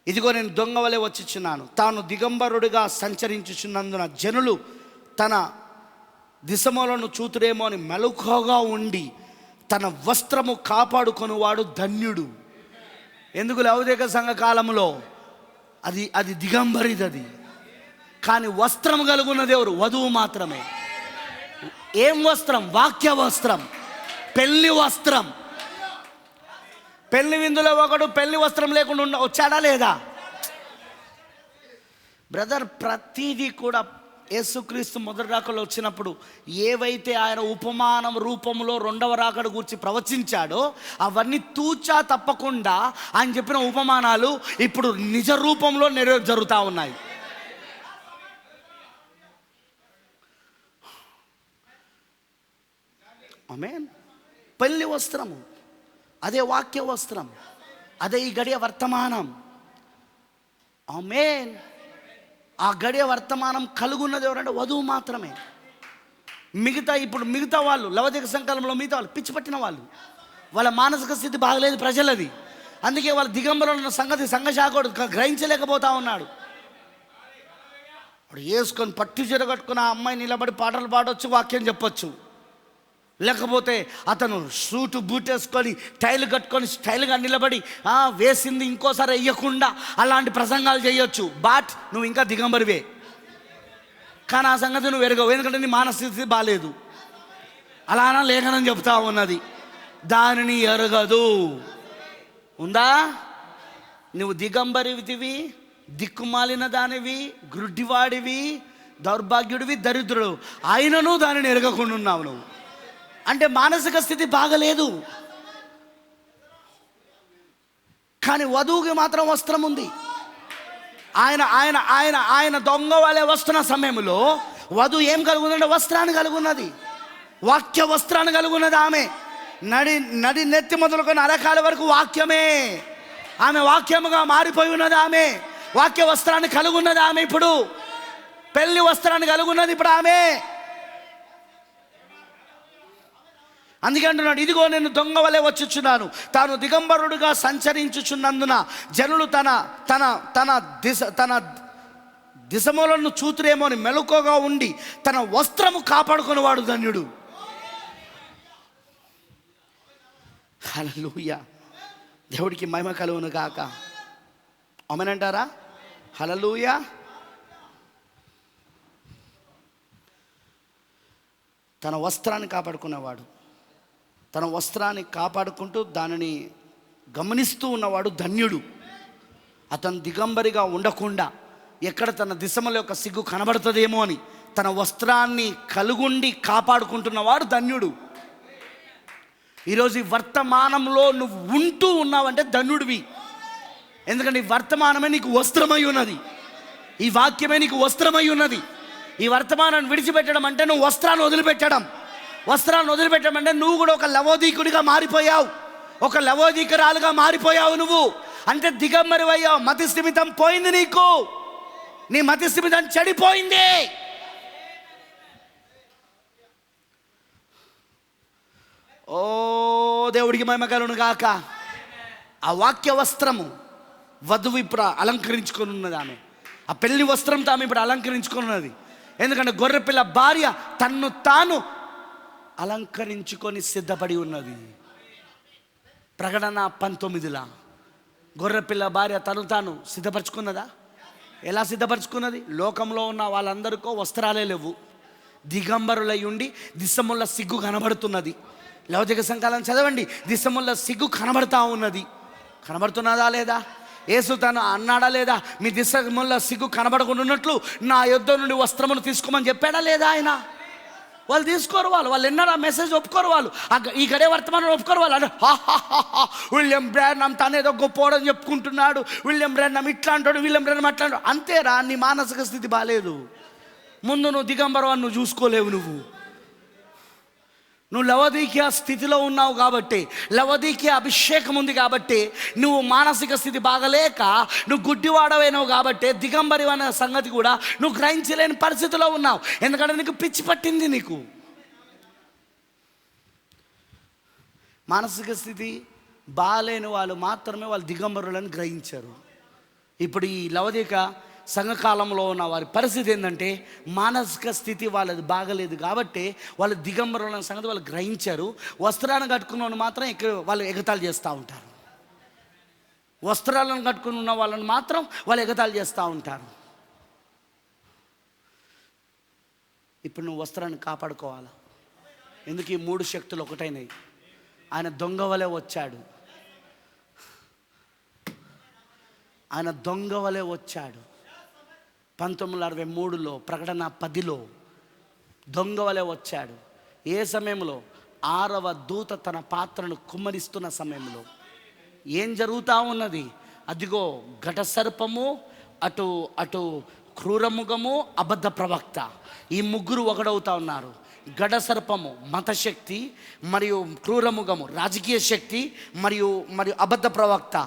ఇదిగో నేను దొంగ వలె వచ్చిచున్నాను. తాను దిగంబరుడిగా సంచరించుచున్నందున జనులు తన దిశములను చూతురేమో అని మెలకువగా ఉండి తన వస్త్రము కాపాడుకొనువాడు ధన్యుడు. ఎందుకు? లౌకిక సంఘ కాలంలో అది దిగంబరిది. అది కానీ వస్త్రం కలుగున్నది ఎవరు? వధువు మాత్రమే. ఏం వస్త్రం? వాక్య వస్త్రం, పెళ్లి వస్త్రం. పెళ్లి విందులో ఒకడు పెళ్లి వస్త్రం లేకుండా వచ్చాడా లేదా? బ్రదర్, ప్రతిదీ కూడా యేసుక్రీస్తు మొదటి రాకడలో వచ్చినప్పుడు ఏవైతే ఆయన ఉపమానం రూపంలో 2వ రాకడ గురించి ప్రవచించాడో అవన్నీ తూచా తప్పకుండా ఆయన చెప్పిన ఉపమానాలు ఇప్పుడు నిజ రూపంలో జరుగుతూ ఉన్నాయి. ఆమేన్. పెళ్లి వస్త్రము అదే, వాక్య వస్త్రం అదే, ఈ గడియ వర్తమానం. ఆమేన్. ఆ గడియ వర్తమానం కలుగున్నది ఎవరంటే వధువు మాత్రమే. మిగతా వాళ్ళు లవదిక సంకాలంలో మిగతా వాళ్ళు పిచ్చి పట్టిన వాళ్ళు, వాళ్ళ మానసిక స్థితి బాగలేదు ప్రజలది. అందుకే వాళ్ళ దిగంబరంలో ఉన్న సంగతి సంఘశాఖడు గ్రహించలేకపోతా ఉన్నాడు. వాడు వేసుకొని పట్టు చీర కట్టుకుని ఆ అమ్మాయి నిలబడి పాటలు పాడవచ్చు, వాక్యం చెప్పొచ్చు. లేకపోతే అతను సూటు బూట్ వేసుకొని టైల్ కట్టుకొని స్టైల్గా నిలబడి వేసింది ఇంకోసారి వేయకుండా అలాంటి ప్రసంగాలు చేయొచ్చు. బట్ నువ్వు ఇంకా దిగంబరివే. కానీ ఆ సంగతి నువ్వు ఎరగవు, ఎందుకంటే నీ మానస్థితి బాగాలేదు. అలానా లేఖనం చెప్తా ఉన్నది, దానిని ఎరగదు. ఉందా? నువ్వు దిగంబరివిటివి, దిక్కుమాలిన దానివి, గ్రుడ్డివాడివి, దౌర్భాగ్యుడివి, దరిద్రుడు, అయినను దానిని ఎరగకుండా ఉన్నావు నువ్వు. అంటే మానసిక స్థితి బాగలేదు. కానీ వధువుకి మాత్రం వస్త్రం ఉంది. ఆయన ఆయన ఆయన ఆయన దొంగ వలె వస్తున్న సమయంలో వధువు ఏం కలుగుందంటే వస్త్రాన్ని కలుగున్నది, వాక్య వస్త్రాన్ని కలుగున్నది. ఆమె నడి నెత్తి మొదలుకొని అరకాల వరకు వాక్యమే. ఆమె వాక్యముగా మారిపోయి ఉన్నది. ఆమె వాక్య వస్త్రాన్ని కలుగున్నది. ఆమె ఇప్పుడు పెళ్లి వస్త్రాన్ని కలుగున్నది ఇప్పుడు ఆమె. అందుకే అంటున్నాడు, ఇదిగో నేను దొంగ వలె వచ్చుచున్నాను. తాను దిగంబరుడుగా సంచరించుచున్నందున జనులు తన దిశములను చూతురేమో అని మెలకువగా ఉండి తన వస్త్రము కాపాడుకునేవాడు ధన్యుడు. హల్లెలూయా. దేవుడికి మహిమ కలుగును గాక. ఆమేనంటారా? హల్లెలూయా. తన వస్త్రాన్ని కాపాడుకునేవాడు, తన వస్త్రాన్ని కాపాడుకుంటూ దానిని గమనిస్తూ ఉన్నవాడు ధన్యుడు. అతను దిగంబరిగా ఉండకుండా ఎక్కడ తన దిశమల యొక్క సిగ్గు కనబడుతుందేమో అని తన వస్త్రాన్ని కలుగుండి కాపాడుకుంటున్నవాడు ధన్యుడు. ఈరోజు ఈ వర్తమానంలో నువ్వు ఉంటూ ఉన్నావంటే ధన్యుడివి. ఎందుకంటే ఈ వర్తమానమే నీకు వస్త్రమై ఉన్నది, ఈ వాక్యమే నీకు వస్త్రమై ఉన్నది. ఈ వర్తమానాన్ని విడిచిపెట్టడం అంటే నువ్వు వస్త్రాన్ని వదిలిపెట్టడం. వస్త్రాన్ని వదిలిపెట్టడం అంటే నువ్వు కూడా ఒక లవోదీకుడిగా మారిపోయావు, ఒక లవోదీకురాలుగా మారిపోయావు. నువ్వు అంటే దిగంబరివయ్యావు. మతి స్థిమితం పోయింది నీకు, నీ మతి స్థిమితం చెడిపోయింది. ఓ దేవుడికి మహిమ కలుగును గాక. ఆ వాక్య వస్త్రము వధువు ఇప్పుడు అలంకరించుకొని ఉన్నది. ఆమె ఆ పెళ్లి వస్త్రంతో ఆమె ఇప్పుడు అలంకరించుకొని ఉన్నది. ఎందుకంటే గొర్రెపిల్ల భార్య తన్ను తాను అలంకరించుకొని సిద్ధపడి ఉన్నది. ప్రకటన 19 గొర్రెపిల్ల భార్య తను తాను సిద్ధపరచుకున్నదా? ఎలా సిద్ధపరచుకున్నది? లోకంలో ఉన్న వాళ్ళందరికో వస్త్రాలే లేవు. దిగంబరులై ఉండి దిశముల సిగ్గు కనబడుతున్నది. లౌకిక సంకాలం చదవండి. దిశముల సిగ్గు కనబడతా ఉన్నది. కనబడుతున్నదా లేదా? యేసు తను అన్నాడా లేదా? మీ దిశముల సిగ్గు కనబడకుండా ఉన్నట్లు నా యొద్ద నుండి వస్త్రమును తీసుకోమని చెప్పాడా లేదా ఆయన? వాళ్ళు తీసుకోరు. వాళ్ళు ఎన్నడూ ఆ మెసేజ్ ఒప్పుకోరు. వాళ్ళు ఈ గడే వర్తమానం ఒప్పుకోరు. వాళ్ళు అంటే విలియం బ్రాన్హామ్ తనేదో గొప్పోడని చెప్పుకుంటున్నాడు, విలియం బ్రాన్హామ్ ఇట్లా అంటాడు, విలియం బ్రాన్హామ్ అట్లా అంటాడు. అంతేరా, నీ మానసిక స్థితి బాగాలేదు. ముందు నువ్వు దిగంబరం అని నువ్వు చూసుకోలేవు. నువ్వు లవదీకియా స్థితిలో ఉన్నావు కాబట్టి, లవదీకియా అభిషేకం ఉంది కాబట్టి, నువ్వు మానసిక స్థితి బాగలేక నువ్వు గుడ్డివాడవైనావు కాబట్టి దిగంబరి అనే సంగతి కూడా నువ్వు గ్రహించలేని పరిస్థితిలో ఉన్నావు. ఎందుకంటే నీకు పిచ్చి పట్టింది. నీకు మానసిక స్థితి బాగాలేని వాళ్ళు మాత్రమే వాళ్ళు దిగంబరులను గ్రహించారు. ఇప్పుడు ఈ లవదీక సంఘకాలంలో ఉన్న వారి పరిస్థితి ఏంటంటే మానసిక స్థితి వాళ్ళది బాగలేదు కాబట్టి వాళ్ళు దిగంబరుల సంగతి వాళ్ళు గ్రహించారు. వస్త్రాలను కట్టుకున్న వాళ్ళు మాత్రం వాళ్ళు ఎగతాళి చేస్తూ ఉంటారు. వస్త్రాలను కట్టుకుని ఉన్న వాళ్ళని మాత్రం వాళ్ళు ఎగతాళి చేస్తూ ఉంటారు. ఇప్పుడు నువ్వు వస్త్రాన్ని కాపాడుకోవాలా? ఎందుకు ఈ 3 శక్తులు ఒకటైనాయి. ఆయన దొంగ వలె వచ్చాడు. ఆయన దొంగ వలె వచ్చాడు. 1963 ప్రకటన 10 దొంగ వలె వచ్చాడు. ఏ సమయంలో? 6వ దూత తన పాత్రను కుమ్మరిస్తున్న సమయంలో. ఏం జరుగుతూ ఉన్నది? అదిగో ఘట సర్పము, అటు అటు క్రూరముఖము, అబద్ధ ప్రవక్త, ఈ ముగ్గురు ఒకడవుతా ఉన్నారు. ఘట సర్పము మతశక్తి, మరియు క్రూరముఖము రాజకీయ శక్తి, మరియు అబద్ధ ప్రవక్త.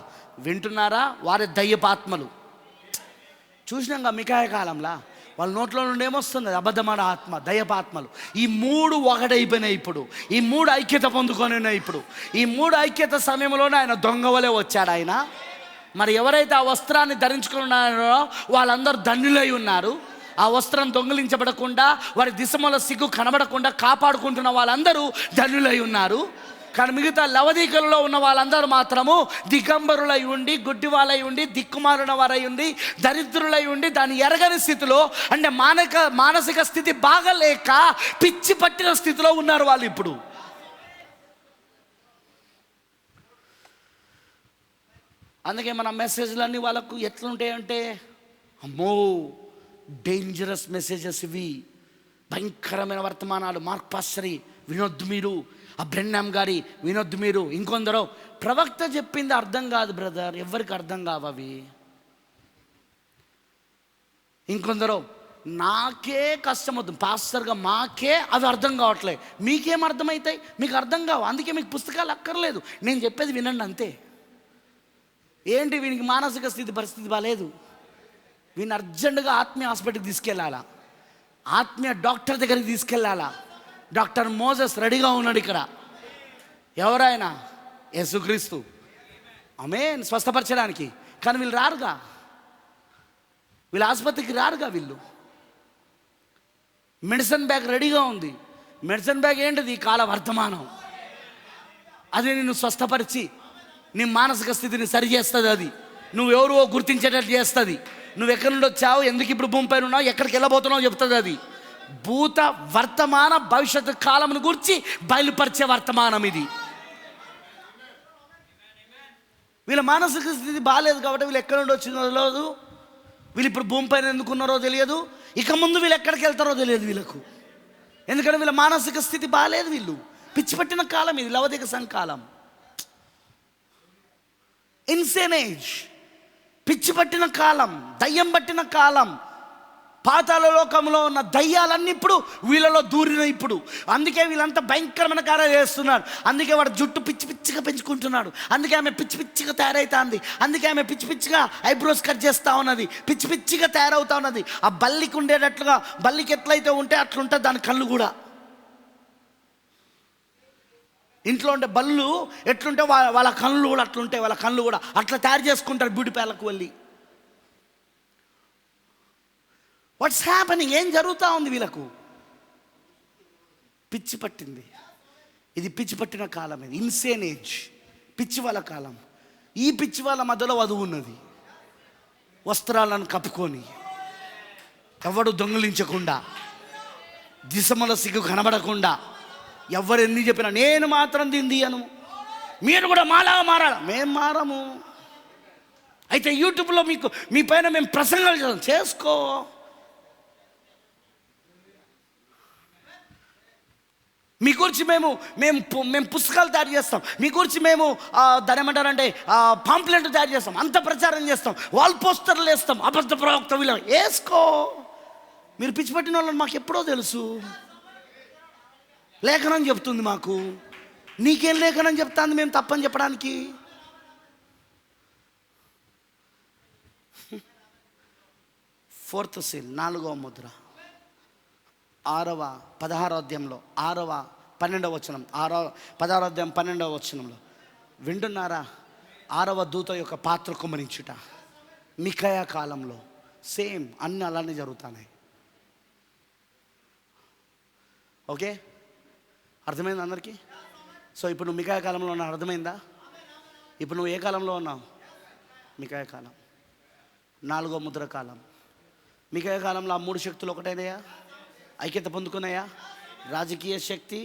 వింటున్నారా? వారి దయ్యపాత్మలు. చూసినాక మికాయ కాలంలో వాళ్ళ నోట్లో నుండి ఏమొస్తుంది? అబద్ధమైన ఆత్మ, దయ్యపాత్మలు. ఈ 3 ఒకటైపోయినాయి. ఇప్పుడు ఈ 3 ఐక్యత పొందుకొని ఉన్నాయి. ఇప్పుడు ఈ 3 ఐక్యత సమయంలోనే ఆయన దొంగ వలె వచ్చాడు. ఆయన మరి ఎవరైతే ఆ వస్త్రాన్ని ధరించుకున్నారో వాళ్ళందరూ ధన్యులై ఉన్నారు. ఆ వస్త్రం దొంగిలించబడకుండా, వారి దిశముల సిగ్గు కనబడకుండా కాపాడుకుంటున్న వాళ్ళందరూ ధన్యులై ఉన్నారు. కానీ మిగతా లవదీకలలో ఉన్న వాళ్ళందరూ మాత్రము దిగంబరులై ఉండి, గుడ్డి వాళ్ళై ఉండి, దిక్కుమాలిన వారై ఉండి, దరిద్రులై ఉండి, దాన్ని ఎరగని స్థితిలో, అంటే మానసిక స్థితి బాగలేక పిచ్చి పట్టిన స్థితిలో ఉన్నారు వాళ్ళు ఇప్పుడు. అందుకే మన మెసేజ్లన్నీ వాళ్ళకు ఎట్లుంటాయంటే, అమ్మో డేంజరస్ మెసేజెస్ ఇవి, భయంకరమైన వర్తమానాలు. మార్క్ పాస్టరీ వినొద్దు మీరు, ఆ బ్రెన్హామ్ గారి వినొద్దు మీరు. ఇంకొందరు ప్రవక్త చెప్పింది అర్థం కాదు బ్రదర్, ఎవరికి అర్థం కావవి. ఇంకొందరు నాకే కష్టమవుతుంది పాస్టర్గా, మాకే అవి అర్థం కావట్లే. మీకేం అర్థమవుతాయి? మీకు అర్థం కావు, అందుకే మీకు పుస్తకాలు అక్కర్లేదు. నేను చెప్పేది వినండి అంతే. ఏంటి? వీనికి మానసిక స్థితి పరిస్థితి బాగాలేదు. వీని అర్జెంటుగా ఆత్మీయ హాస్పిటల్కి తీసుకెళ్ళాలా, ఆత్మీయ డాక్టర్ దగ్గరికి తీసుకెళ్ళాలా. డాక్టర్ మోజెస్ రెడీగా ఉన్నాడు ఇక్కడ. ఎవరైనా? యేసుక్రీస్తు. ఆమేన్. స్వస్థపరచడానికి. కానీ వీళ్ళు రారుగా, వీళ్ళు ఆసుపత్రికి రారుగా. వీళ్ళు మెడిసిన్ బ్యాగ్ రెడీగా ఉంది. మెడిసిన్ బ్యాగ్ ఏంటిది? ఈ కాల వర్తమానం. అది నిన్ను స్వస్థపరిచి నీ మానసిక స్థితిని సరి చేస్తుంది. అది నువ్వెవరో గుర్తించేటట్టు చేస్తుంది. నువ్వు ఎక్కడి నుండి వచ్చావు, ఎందుకు ఇప్పుడు భూమి పైన ఉన్నావు, ఎక్కడికి వెళ్ళబోతున్నావు చెప్తుంది. అది భూత వర్తమాన భవిష్యత్తు కాలమును గురించి బయలుపరిచే వర్తమానం ఇది. వీళ్ళ మానసిక స్థితి బాగాలేదు కాబట్టి వీళ్ళు ఎక్కడి నుండి వచ్చిందో తెలియదు, వీళ్ళు ఇప్పుడు భూమి పైన ఎందుకున్నారో తెలియదు, ఇక ముందు వీళ్ళు ఎక్కడికి వెళ్తారో తెలియదు వీళ్ళకు. ఎందుకంటే వీళ్ళ మానసిక స్థితి బాగాలేదు. వీళ్ళు పిచ్చిపట్టిన కాలం ఇది, లవదిక సంకాలం, ఇన్సేనేజ్, పిచ్చి పట్టిన కాలం, దయ్యం పట్టిన కాలం. పాతాళ లోకంలో ఉన్న దయ్యాలన్నీ ఇప్పుడు వీళ్ళలో దూరినాయి ఇప్పుడు. అందుకే వీళ్ళంతా భయంకరమైన కార్యాలు చేస్తున్నారు. అందుకే వాడు జుట్టు పిచ్చి పిచ్చిగా పెంచుకుంటున్నాడు. అందుకే ఆమె పిచ్చి పిచ్చిగా తయారవుతుంది. అందుకే ఆమె పిచ్చి పిచ్చిగా ఐబ్రోస్ కట్ చేస్తూ ఉన్నది, పిచ్చి పిచ్చిగా తయారవుతా ఉన్నది. ఆ బల్లికి ఉండేటట్లుగా, బల్లికి ఎట్లయితే ఉంటే అట్లుంటుంది దాని కళ్ళు కూడా. ఇంట్లో ఉండే బళ్ళు ఎట్లుంటే వాళ్ళ కళ్ళు కూడా అట్లుంటాయి. వాళ్ళ కళ్ళు కూడా అట్లా తయారు చేసుకుంటారు బ్యూటీ పార్లర్కి వెళ్ళి. What's happening? ఏం జరుగుతూ ఉంది వీళ్ళకు? పిచ్చి పట్టింది. ఇది పిచ్చి పట్టిన కాలం, ఇది ఇన్సేన్ ఏజ్, పిచ్చి వాళ్ళ కాలం. ఈ పిచ్చి వాళ్ళ మధ్యలో వధువు ఉన్నది, వస్త్రాలను కప్పుకొని, ఎవడు దొంగిలించకుండా, దిశమల సిగ్గు కనబడకుండా, ఎవరు ఎన్ని చెప్పినా నేను మాత్రం దీన్ని అను, మీరు కూడా మాలాగా మారాలి. మేము మారము. అయితే యూట్యూబ్లో మీ పైన మేము ప్రసంగాలు చేస్తాం, చేసుకో. మీ గురించి మేము పుస్తకాలు తయారు చేస్తాం, మీ గురించి మేము దాని ఏమంటారంటే పాంప్లెంట్ తయారు చేస్తాం, అంత ప్రచారం చేస్తాం, వాల్ పోస్టర్లు వేస్తాం, అబద్ధ ప్రవక్త వీళ్ళ వేసుకో. మీరు పిచ్చి పట్టిన వాళ్ళని మాకు ఎప్పుడో తెలుసు. లేఖనం చెప్తుంది మాకు. నీకేం లేఖనం చెప్తాంది మేము తప్పని చెప్పడానికి? ఫోర్త్ సీల్, 4వ ముద్ర, 16వ అధ్యాయంలో 12వ వచనం, 16వ అధ్యాయం 12వ వచనంలో వింటున్నారా? 6వ దూత యొక్క పాత్ర కుమ్మరించుట మికాయా కాలంలో సేమ్ అన్నీ అలానే జరుగుతున్నాయి. ఓకే, అర్థమైంది అందరికీ? సో ఇప్పుడు నువ్వు మికాయా కాలంలో ఉన్నావు, అర్థమైందా? ఇప్పుడు నువ్వు ఏ కాలంలో ఉన్నావు? మికాయా కాలం, 4వ ముద్ర కాలం. మికాయా కాలంలో ఆ 3 శక్తులు ఒకటైనాయా? ఐక్యత పొందుకున్నాయా? రాజకీయ శక్తి,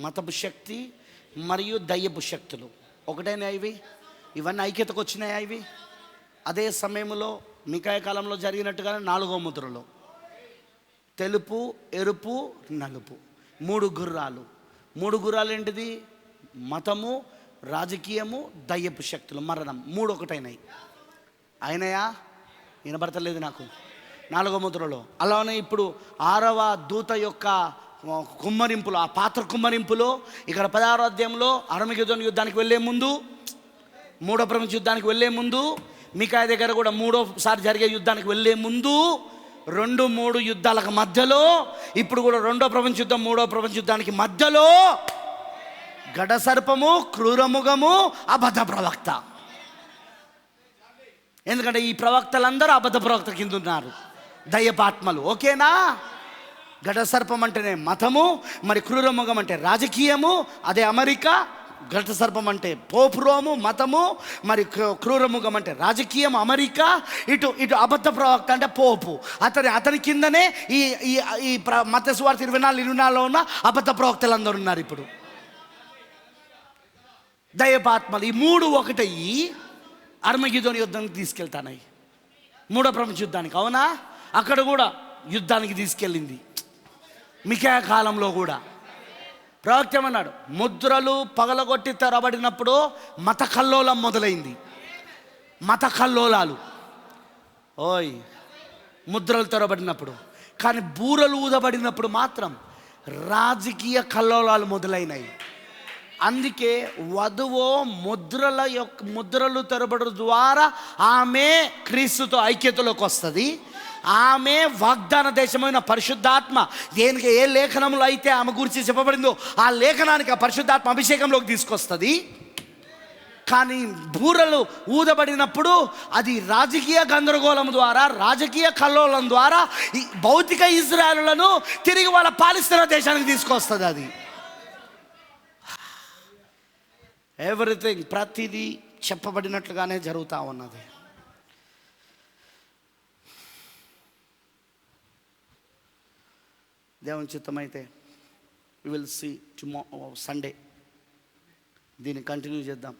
మతపు శక్తి మరియు దయ్యపు శక్తులు ఒకటైనా ఇవన్నీ ఐక్యతకు వచ్చినాయా? ఇవి అదే సమయంలో మికాయా కాలంలో జరిగినట్టుగానే 4వ ముద్రలో తెలుపు, ఎరుపు, నలుపు 3 గుర్రాలు. 3 గుర్రాలు ఏంటిది? మతము, రాజకీయము, దయ్యపు శక్తులు, మరణం. 3 ఒకటైనాయి. అయినాయా? వినబడతలేదు నాకు. 4వ ముద్రలో అలానే ఇప్పుడు 6వ దూత యొక్క కుమ్మరింపులో, ఆ పాత్ర కుమ్మరింపులో ఇక్కడ 16వ అధ్యాయంలో అర్మగెద్దోను యుద్ధానికి వెళ్ళే ముందు, 3వ ప్రపంచ యుద్ధానికి వెళ్ళే ముందు, మికాయా దగ్గర కూడా 3వసారి జరిగే యుద్ధానికి వెళ్ళే ముందు 2-3 యుద్ధాలకు మధ్యలో, ఇప్పుడు కూడా 2వ ప్రపంచ యుద్ధం 3వ ప్రపంచ యుద్ధానికి మధ్యలో గడసర్పము, క్రూరముఖము, అబద్ధ ప్రవక్త. ఎందుకంటే ఈ ప్రవక్తలందరూ అబద్ధ ప్రవక్త కింద ఉన్నారు, దయ్యపాత్మలు. ఓకేనా? ఘటసర్పం అంటేనే మతము, మరి క్రూరముఖం అంటే రాజకీయము, అదే అమెరికా. ఘటసర్పం అంటే పోపు రోము, మతము, మరి క్రూరముఖం అంటే రాజకీయం, అమెరికా. ఇటు అబద్ధ ప్రవక్త అంటే పోపు. అతని కిందనే ఈ మత్తయి సువార్త 24:24లో ఉన్న అబద్ధ ప్రవక్తలందరూ ఉన్నారు. ఇప్పుడు దయ్యపాత్మలు. ఈ 3 ఒకటయ్యి అర్మగెద్దోను యుద్ధానికి తీసుకెళ్తానాయి, 3వ ప్రపంచ యుద్ధానికి. అవునా? అక్కడ కూడా యుద్ధానికి తీసుకెళ్ళింది. మికాయా కాలంలో కూడా ప్రవక్త ఏమన్నాడు? ముద్రలు పగలగొట్టి తెరబడినప్పుడు మత కల్లోలం మొదలైంది. మత కల్లోలాలు, ఓయ్, ముద్రలు తెరబడినప్పుడు. కానీ బూరలు ఊదబడినప్పుడు మాత్రం రాజకీయ కల్లోలాలు మొదలైనాయి. అందుకే వధువు ముద్రలు తెరబడు ద్వారా ఆమె క్రీస్తుతో ఐక్యతలోకి వస్తుంది. ఆమె వాగ్దాన దేశమైన పరిశుద్ధాత్మ, దేనికి ఏ లేఖనంలో అయితే ఆమె గురించి చెప్పబడిందో ఆ లేఖనానికి ఆ పరిశుద్ధాత్మ అభిషేకంలోకి తీసుకొస్తుంది. కానీ బూరలు ఊదబడినప్పుడు అది రాజకీయ గందరగోళం ద్వారా, రాజకీయ కల్లోలం ద్వారా భౌతిక ఇజ్రాయేలులను తిరిగి వాళ్ళ పాలిస్తున్న దేశానికి తీసుకొస్తుంది. అది ఎవ్రీథింగ్, ప్రతిదీ చెప్పబడినట్లుగానే జరుగుతూ ఉన్నది. దేవుని చిత్తమైతే వి విల్ సీ సండే దీన్ని కంటిన్యూ చేద్దాం.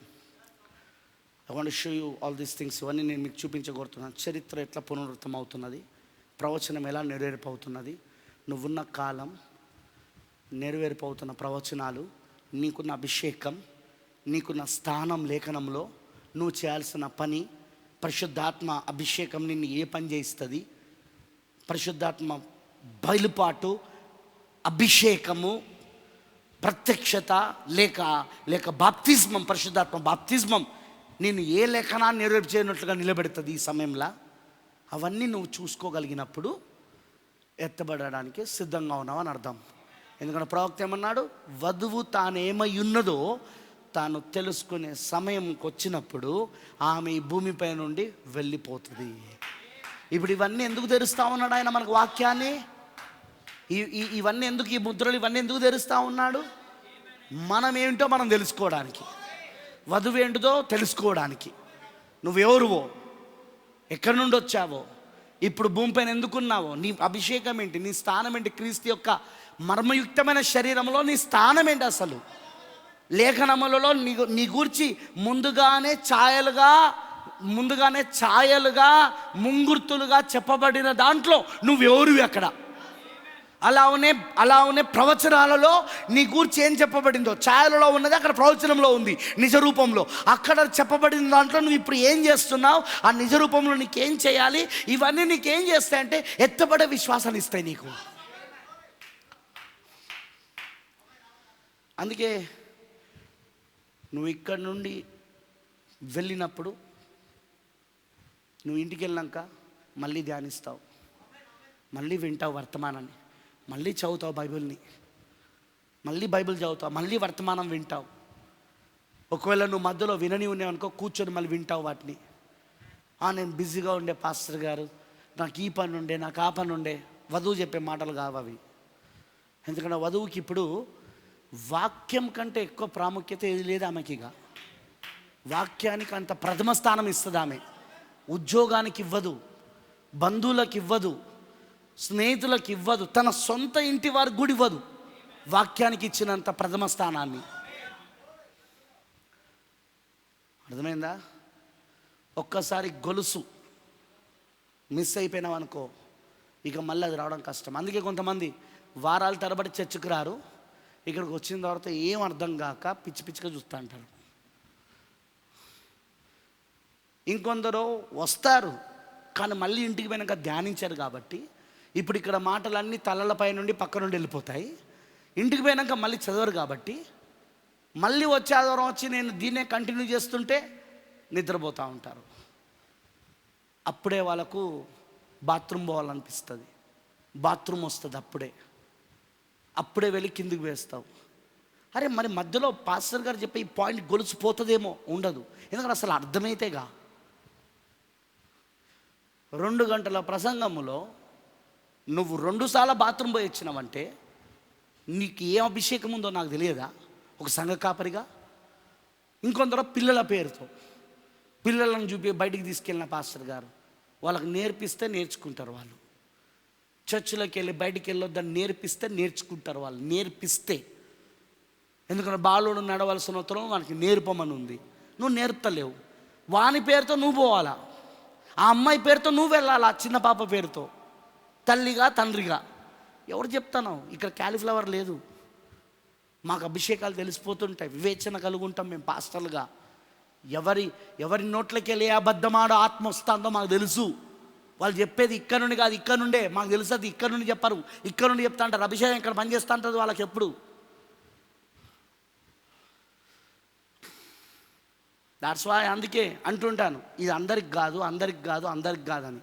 I want to show you all these things. ఇవన్నీ నేను మీకు చూపించగోరుతున్నాను. చరిత్ర ఎట్లా పునరుద్ధం అవుతున్నది, ప్రవచనం ఎలా నెరవేర్పవుతున్నది, నువ్వున్న కాలం, నెరవేర్పవుతున్న ప్రవచనాలు, నీకున్న అభిషేకం, నీకున్న స్థానం లేఖనంలో, నువ్వు చేయాల్సిన పని, పరిశుద్ధాత్మ అభిషేకం నిన్ను ఏ పని చేయిస్తుంది, పరిశుద్ధాత్మ బయలుపాటు, అభిషేకము, ప్రత్యక్షత లేక బాప్తిజమం, పరిశుద్ధాత్మ బాప్తిజమం నేను ఏ లేఖనాన్ని నెరవేర్చేయనట్లుగా నిలబెడుతుంది ఈ సమయంలో. అవన్నీ నువ్వు చూసుకోగలిగినప్పుడు ఎత్తబడడానికి సిద్ధంగా ఉన్నావు అని అర్థం. ఎందుకంటే ప్రవక్త ఏమన్నాడు, వధువు తానేమై ఉన్నదో తాను తెలుసుకునే సమయంకి వచ్చినప్పుడు ఆమె ఈ భూమిపై నుండి వెళ్ళిపోతుంది. ఇప్పుడు ఇవన్నీ ఎందుకు తెరుస్తూ ఉన్నాడు ఆయన మనకు వాక్యాన్ని? ఇవన్నీ ఎందుకు, ఈ ముద్రలు ఇవన్నీ ఎందుకు తెరుస్తూ ఉన్నాడు? మనం ఏమిటో మనం తెలుసుకోవడానికి, వధువు ఏంటిదో తెలుసుకోవడానికి. నువ్వెవరువో, ఎక్కడి నుండి వచ్చావో, ఇప్పుడు భూమిపైన ఎందుకున్నావో, నీ అభిషేకం ఏంటి, నీ స్థానం ఏంటి, క్రీస్తు యొక్క మర్మయుక్తమైన శరీరంలో నీ స్థానం ఏంటి అసలు. లేఖనములలో నీ గూర్చి ముందుగానే ఛాయలుగా ముంగుర్తులుగా చెప్పబడిన దాంట్లో నువ్వెవరివి అక్కడ. అలానే ప్రవచనాలలో నీ గూర్చి ఏం చెప్పబడిందో ఛాయలలో ఉన్నది అక్కడ ప్రవచనంలో ఉంది, నిజ రూపంలో. అక్కడ చెప్పబడిన దాంట్లో నువ్వు ఇప్పుడు ఏం చేస్తున్నావు, ఆ నిజ రూపంలో నీకేం చేయాలి, ఇవన్నీ నీకేం చేస్తాయంటే ఎత్తబడే విశ్వాసాన్ని ఇస్తాయి నీకు. అందుకే నువ్వు ఇక్కడ నుండి వెళ్ళినప్పుడు, నువ్వు ఇంటికి వెళ్ళాక మళ్ళీ ధ్యానిస్తావు, మళ్ళీ వింటావు వర్తమానాన్ని, మళ్ళీ చదువుతావు బైబిల్ని, మళ్ళీ బైబిల్ చదువుతావు, మళ్ళీ వర్తమానం వింటావు. ఒకవేళ నువ్వు మధ్యలో వినని ఉన్నావనుకో, కూర్చొని మళ్ళీ వింటావు వాటిని. నేను బిజీగా ఉండే పాస్టర్ గారు, నాకు ఈ పని ఉండే, నాకు ఆ పని ఉండే. వధువు చెప్పే మాటలు కావు అవి. ఎందుకంటే వధువుకి ఇప్పుడు వాక్యం కంటే ఎక్కువ ప్రాముఖ్యత ఏది లేదు ఆమెకిగా. వాక్యానికి అంత ప్రథమ స్థానం ఇస్తుంది ఆమె. ఉద్యోగానికి ఇవ్వదు, బంధువులకు ఇవ్వదు, స్నేహితులకు ఇవ్వదు, తన సొంత ఇంటి వారికి కూడా ఇవ్వదు వాక్యానికి ఇచ్చినంత ప్రథమ స్థానాన్ని. అర్థమైందా? ఒక్కసారి గొలుసు మిస్ అయిపోయినావు అనుకో, ఇక మళ్ళీ అది రావడం కష్టం. అందుకే కొంతమంది వారాల తరబడి చర్చకు రారు, ఇక్కడికి వచ్చిన తర్వాత ఏం అర్థం కాక పిచ్చి పిచ్చిగా చూస్తూ అంటారు. ఇంకొందరు వస్తారు కానీ మళ్ళీ ఇంటికి పోయినాక ధ్యానించారు కాబట్టి ఇప్పుడు ఇక్కడ మాటలన్నీ తలలపై నుండి పక్క నుండి వెళ్ళిపోతాయి. ఇంటికి పోయినాక మళ్ళీ చదవరు కాబట్టి మళ్ళీ వచ్చే ఆదివారం వచ్చి నేను దీన్నే కంటిన్యూ చేస్తుంటే నిద్రపోతూ ఉంటారు. అప్పుడే వాళ్ళకు బాత్రూమ్ పోవాలనిపిస్తుంది, బాత్రూమ్ వస్తుంది, అప్పుడే వెళ్ళి కిందికి వేస్తావు. అరే మరి మధ్యలో పాస్టర్ గారు చెప్పే ఈ పాయింట్ గొలుసుపోతుందేమో, ఉండదు. ఎందుకంటే అసలు అర్థమైతేగా. 2 గంటల ప్రసంగములో నువ్వు 2 సార్లు బాత్రూమ్ పోయి వచ్చినావంటే నీకు ఏం అభిషేకం ఉందో నాకు తెలియదా ఒక సంఘ కాపరిగా? ఇంకొందరు పిల్లల పేరుతో పిల్లలను చూపి బయటికి తీసుకెళ్ళిన పాస్టర్ గారు, వాళ్ళకి నేర్పిస్తే నేర్చుకుంటారు వాళ్ళు. చర్చిలోకి వెళ్ళి బయటికి వెళ్ళొద్దని నేర్పిస్తే నేర్చుకుంటారు వాళ్ళు. నేర్పిస్తే, ఎందుకంటే బాలుడు నడవలసిన ఉత్తరం వానికి నేర్పమని ఉంది, నువ్వు నేర్పలేవు. వాని పేరుతో నువ్వు పోవాలా, ఆ అమ్మాయి పేరుతో నువ్వు వెళ్ళాలా, చిన్న పాప పేరుతో, తల్లిగా తండ్రిగా. ఎవరు చెప్తాను? ఇక్కడ క్యాలీఫ్లవర్ లేదు. మాకు అభిషేకాలు తెలిసిపోతుంటాయి, వివేచన కలుగుంటాం మేము పాస్టర్లుగా. ఎవరి నోట్లకి వెళ్ళి అబద్ధమాడో ఆత్మ వస్తుందో మాకు తెలుసు. వాళ్ళు చెప్పేది ఇక్కడ నుండి కాదు, ఇక్కడ నుండే మాకు తెలుసు. అది ఇక్కడ నుండి చెప్పరు, ఇక్కడ నుండి చెప్తా అంటారు. అభిషేకం ఇక్కడ పనిచేస్తూ ఉంటుంది వాళ్ళకి ఎప్పుడు. దాట్స్ వై అందుకే అంటుంటాను, ఇది అందరికి కాదు అని.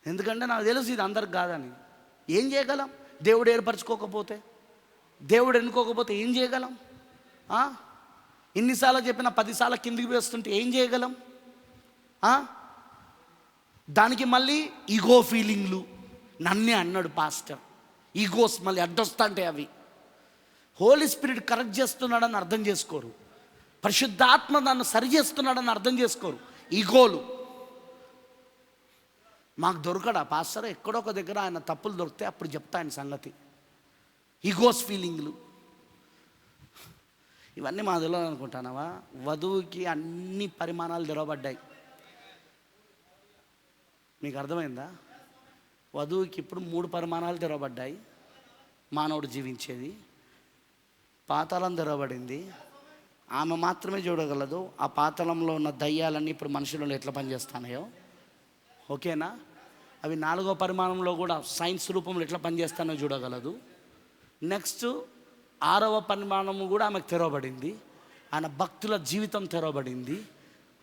ఎందుకంటే నాకు తెలుసు ఇది అందరికి కాదని. ఏం చేయగలం? దేవుడు ఏర్పరచుకోకపోతే, దేవుడు ఎన్నుకోకపోతే ఏం చేయగలం? ఇన్నిసార్లు చెప్పిన 10 సార్లు కిందికి వేస్తుంటే ఏం చేయగలం? దానికి మళ్ళీ ఈగో ఫీలింగ్లు. నన్నే అన్నాడు పాస్టర్, ఈగోస్ మళ్ళీ అడ్డొస్తాంటే అవి. హోలీ స్పిరిట్ కరెక్ట్ చేస్తున్నాడని అర్థం చేసుకోరు, పరిశుద్ధాత్మ దాన్ని సరి చేస్తున్నాడని అర్థం చేసుకోరు. ఈగోలు. మాకు దొరకడా పాస్టర్? ఎక్కడో ఒక దగ్గర ఆయన తప్పులు దొరికితే అప్పుడు చెప్తా ఆయన సంగతి. ఈగోస్ ఫీలింగ్లు ఇవన్నీ మా తెలియదు అనుకుంటున్నావా? వధువుకి అన్ని పరిమాణాలు తెరవబడ్డాయి. మీకు అర్థమైందా? వధువుకి ఇప్పుడు 3 పరిమాణాలు తెరవబడ్డాయి. మానవుడు జీవించేది, పాతాళం తెరవబడింది, ఆమె మాత్రమే చూడగలదు. ఆ పాతాళంలో ఉన్న దయ్యాలన్నీ ఇప్పుడు మనుషులలో ఎట్లా పనిచేస్తున్నాయో, ఓకేనా? అవి 4వ పరిమాణంలో కూడా సైన్స్ రూపంలో ఎట్లా పనిచేస్తానో చూడగలదు. నెక్స్ట్ 6వ పరిమాణము కూడా ఆమెకు తెరవబడింది. ఆయన భక్తుల జీవితం తెరవబడింది.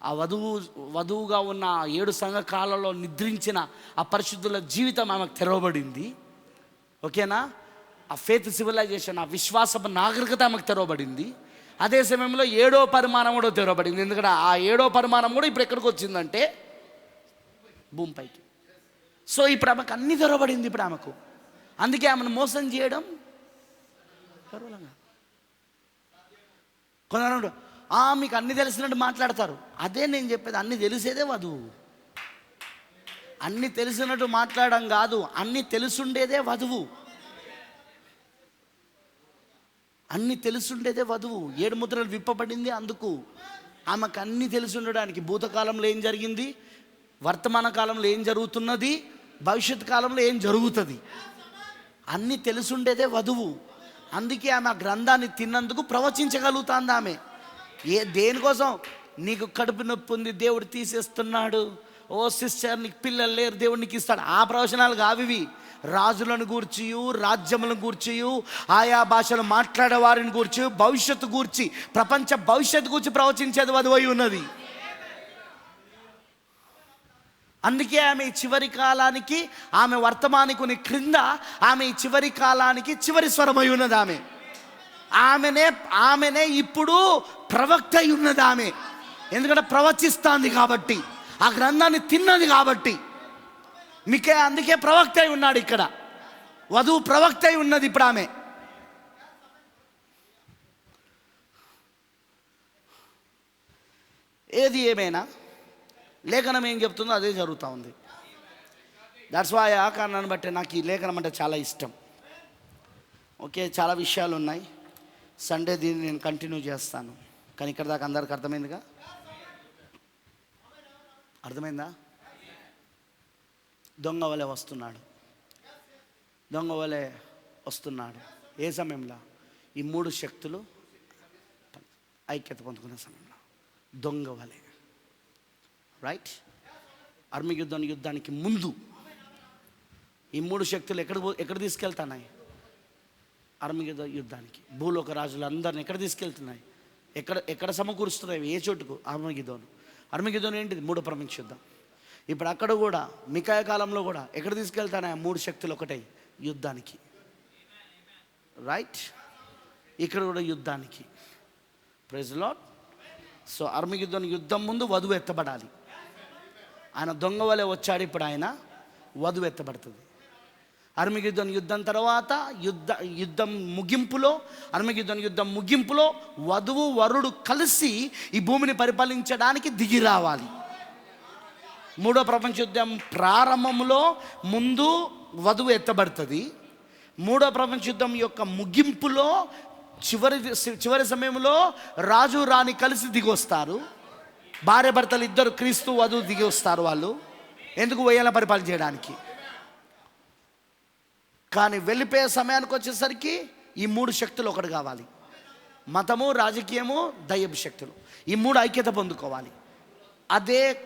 ఆ వధువుగా ఉన్న 7 సంఘకాలలో నిద్రించిన ఆ పరిశుద్ధుల జీవితం ఆమెకు తెరవబడింది. ఓకేనా? ఆ ఫేత్ సివిలైజేషన్, ఆ విశ్వాసపు నాగరికత ఆమెకు తెరవబడింది. అదే సమయంలో 7వ పరిమాణం కూడా తెరవబడింది. ఎందుకంటే ఆ 7వ పరిమాణం కూడా ఇప్పుడు ఎక్కడికి వచ్చిందంటే భూమిపైకి. సో ఇప్పుడు ఆమెకు అన్ని తెరవబడింది ఇప్పుడు ఆమెకు. అందుకే ఆమెను మోసం చేయడం సర్వలంగా. కొందరు మీకు అన్ని తెలిసినట్టు మాట్లాడతారు. అదే నేను చెప్పేది, అన్ని తెలిసేదే వధువు. అన్ని తెలిసినట్టు మాట్లాడడం కాదు, అన్ని తెలుసుండేదే వధువు. అన్ని తెలుసుండేదే వధువు. 7 ముద్రలు విప్పబడింది అందుకు. ఆమెకు అన్ని తెలిసి ఉండడానికి, భూతకాలంలో ఏం జరిగింది, వర్తమాన కాలంలో ఏం జరుగుతున్నది, భవిష్యత్ కాలంలో ఏం జరుగుతుంది, అన్నీ తెలుసుండేదే వధువు. అందుకే ఆమె ఆ గ్రంథాన్ని తిన్నందుకు ప్రవచించగలుగుతుంది. ఆమె దేనికోసం? నీకు కడుపు నొప్పి ఉంది, దేవుడు తీసేస్తున్నాడు, ఓ సిస్టర్ నీకు పిల్లలు లేరు, దేవుడు నీకు ఇస్తాడు. ఆ ప్రవచనాలు కావివి. రాజులను గూర్చియు, రాజ్యములను గూర్చియు, ఆయా భాషలు మాట్లాడే వారిని గూర్చి, భవిష్యత్తు గూర్చి, ప్రపంచ భవిష్యత్తు గూర్చి ప్రవచించేది వధువై ఉన్నది. అందుకే ఆమె ఈ చివరి కాలానికి, ఆమె వర్తమానికుని క్రింద ఆమె ఈ చివరి కాలానికి చివరి స్వరమై ఉన్నది. ఆమెనే ఇప్పుడు ప్రవక్త అయి ఉన్నది ఆమె. ఎందుకంటే ప్రవచిస్తుంది కాబట్టి, ఆ గ్రంథాన్ని తిన్నది కాబట్టి. అందుకే ప్రవక్త అయి ఉన్నాడు ఇక్కడ. వధువు ప్రవక్త అయి ఉన్నది ఇప్పుడు ఆమె. ఏది ఏమైనా లేఖనం ఏం చెప్తుందో అదే జరుగుతూ ఉంది. దట్స్ వై ఆ కారణాన్ని బట్టి నాకు ఈ లేఖనం అంటే చాలా ఇష్టం. ఓకే, చాలా విషయాలు ఉన్నాయి. సండే దీన్ని నేను కంటిన్యూ చేస్తాను. కానీ ఇక్కడ దాకా అందరికి అర్థమైందిగా? అర్థమైందా? దొంగ వలె వస్తున్నాడు. దొంగ వలె వస్తున్నాడు. ఏ సమయంలో? ఈ 3 శక్తులు ఐక్యత పొందుకునే సమయంలో దొంగ వలె. రైట్? అర్మగెద్దోను యుద్ధానికి ముందు ఈ 3 శక్తులు ఎక్కడ తీసుకెళ్తున్నాయి? అర్మగెద్దోను యుద్ధానికి. భూలోక రాజులందరిని ఎక్కడ తీసుకెళ్తున్నాయి? ఎక్కడ సమకూరుస్తున్నాయి? ఏ చోటుకు? అర్మగెద్దోను ఏంటిది? 3వ ప్రపంచ యుద్ధం. ఇప్పుడు అక్కడ కూడా మికాయా కాలంలో కూడా ఎక్కడ తీసుకెళ్తానే? 3 శక్తులు ఒకటై యుద్ధానికి. రైట్? ఇక్కడ కూడా యుద్ధానికి. Praise lord. సో అర్మగెద్దోను యుద్ధం ముందు వధువు ఎత్తబడాలి. ఆయన దొంగ వలె వచ్చాడు, ఇప్పుడు ఆయన వధువు ఎత్తబడుతుంది. అర్మగెద్దోను యుద్ధం తర్వాత యుద్ధం ముగింపులో వధువు వరుడు కలిసి ఈ భూమిని పరిపాలించడానికి దిగి రావాలి. 3వ ప్రపంచ యుద్ధం ప్రారంభంలో ముందు వధువు ఎత్తబడుతుంది. 3వ ప్రపంచ యుద్ధం యొక్క ముగింపులో చివరి సమయంలో రాజు రాణి కలిసి దిగి వస్తారు. భార్య భర్తలు ఇద్దరు, క్రీస్తు వధువు దిగి వస్తారు. వాళ్ళు ఎందుకు? వేయాల పరిపాలన చేయడానికి. కానీ వెళ్ళిపోయే సమయానికి వచ్చేసరికి ఈ 3 శక్తులు ఒకటి కావాలి. మతము, రాజకీయము, దయ్యపు శక్తులు, ఈ 3 ఐక్యత పొందుకోవాలి.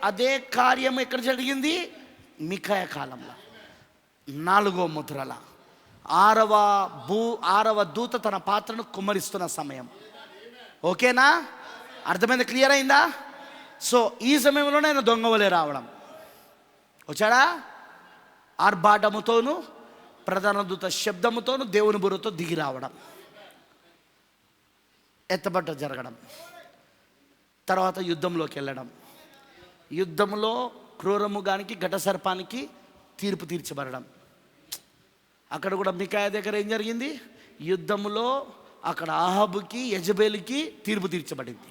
అదే కార్యం ఎక్కడ జరిగింది? మికాయా కాలంలో 4వ ముద్రల 6వ దూత తన పాత్రను కుమ్మరిస్తున్న సమయం. ఓకేనా? అర్థమైంది? క్లియర్ అయిందా? సో ఈ సమయంలోనే ఆయన దొంగ వలె రావడం వచ్చాడా? ఆర్భాటముతోను, ప్రధాన దూత శబ్దముతోను, దేవుని బుర్రతో దిగి రావడం, ఎత్తబట్ట జరగడం, తర్వాత యుద్ధంలోకి వెళ్ళడం. యుద్ధంలో క్రూరముగానికి, ఘట సర్పానికి తీర్పు తీర్చబడడం. అక్కడ కూడా మికాయా దగ్గర ఏం జరిగింది? యుద్ధంలో అక్కడ ఆహాబుకి, యెజబెలుకి తీర్పు తీర్చబడింది.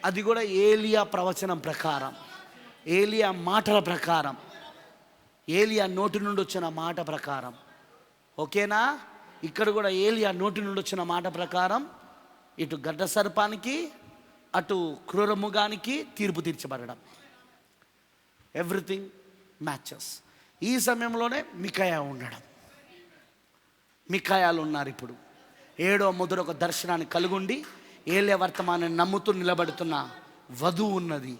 అది కూడా ఏలియా ప్రవచనం ప్రకారం, ఏలియా మాటల ప్రకారం, ఏలియా నోటి నుండి వచ్చిన మాట ప్రకారం. ఓకేనా? ఇక్కడ కూడా ఏలియా నోటి నుండి వచ్చిన మాట ప్రకారం ఇటు గడ్డ సర్పానికి, అటు క్రూరముగానికి తీర్పు తీర్చబడడం. Everything matches. ఈ సమయంలోనే మికాయా ఉండడం. మికాయాలు ఉన్నారు. ఇప్పుడు 7వ ముద్ర ఒక దర్శనాన్ని కలుగుండి ఏలియా వర్తమానాన్ని నమ్ముతూ నిలబడుతున్న వధువు ఉన్నది.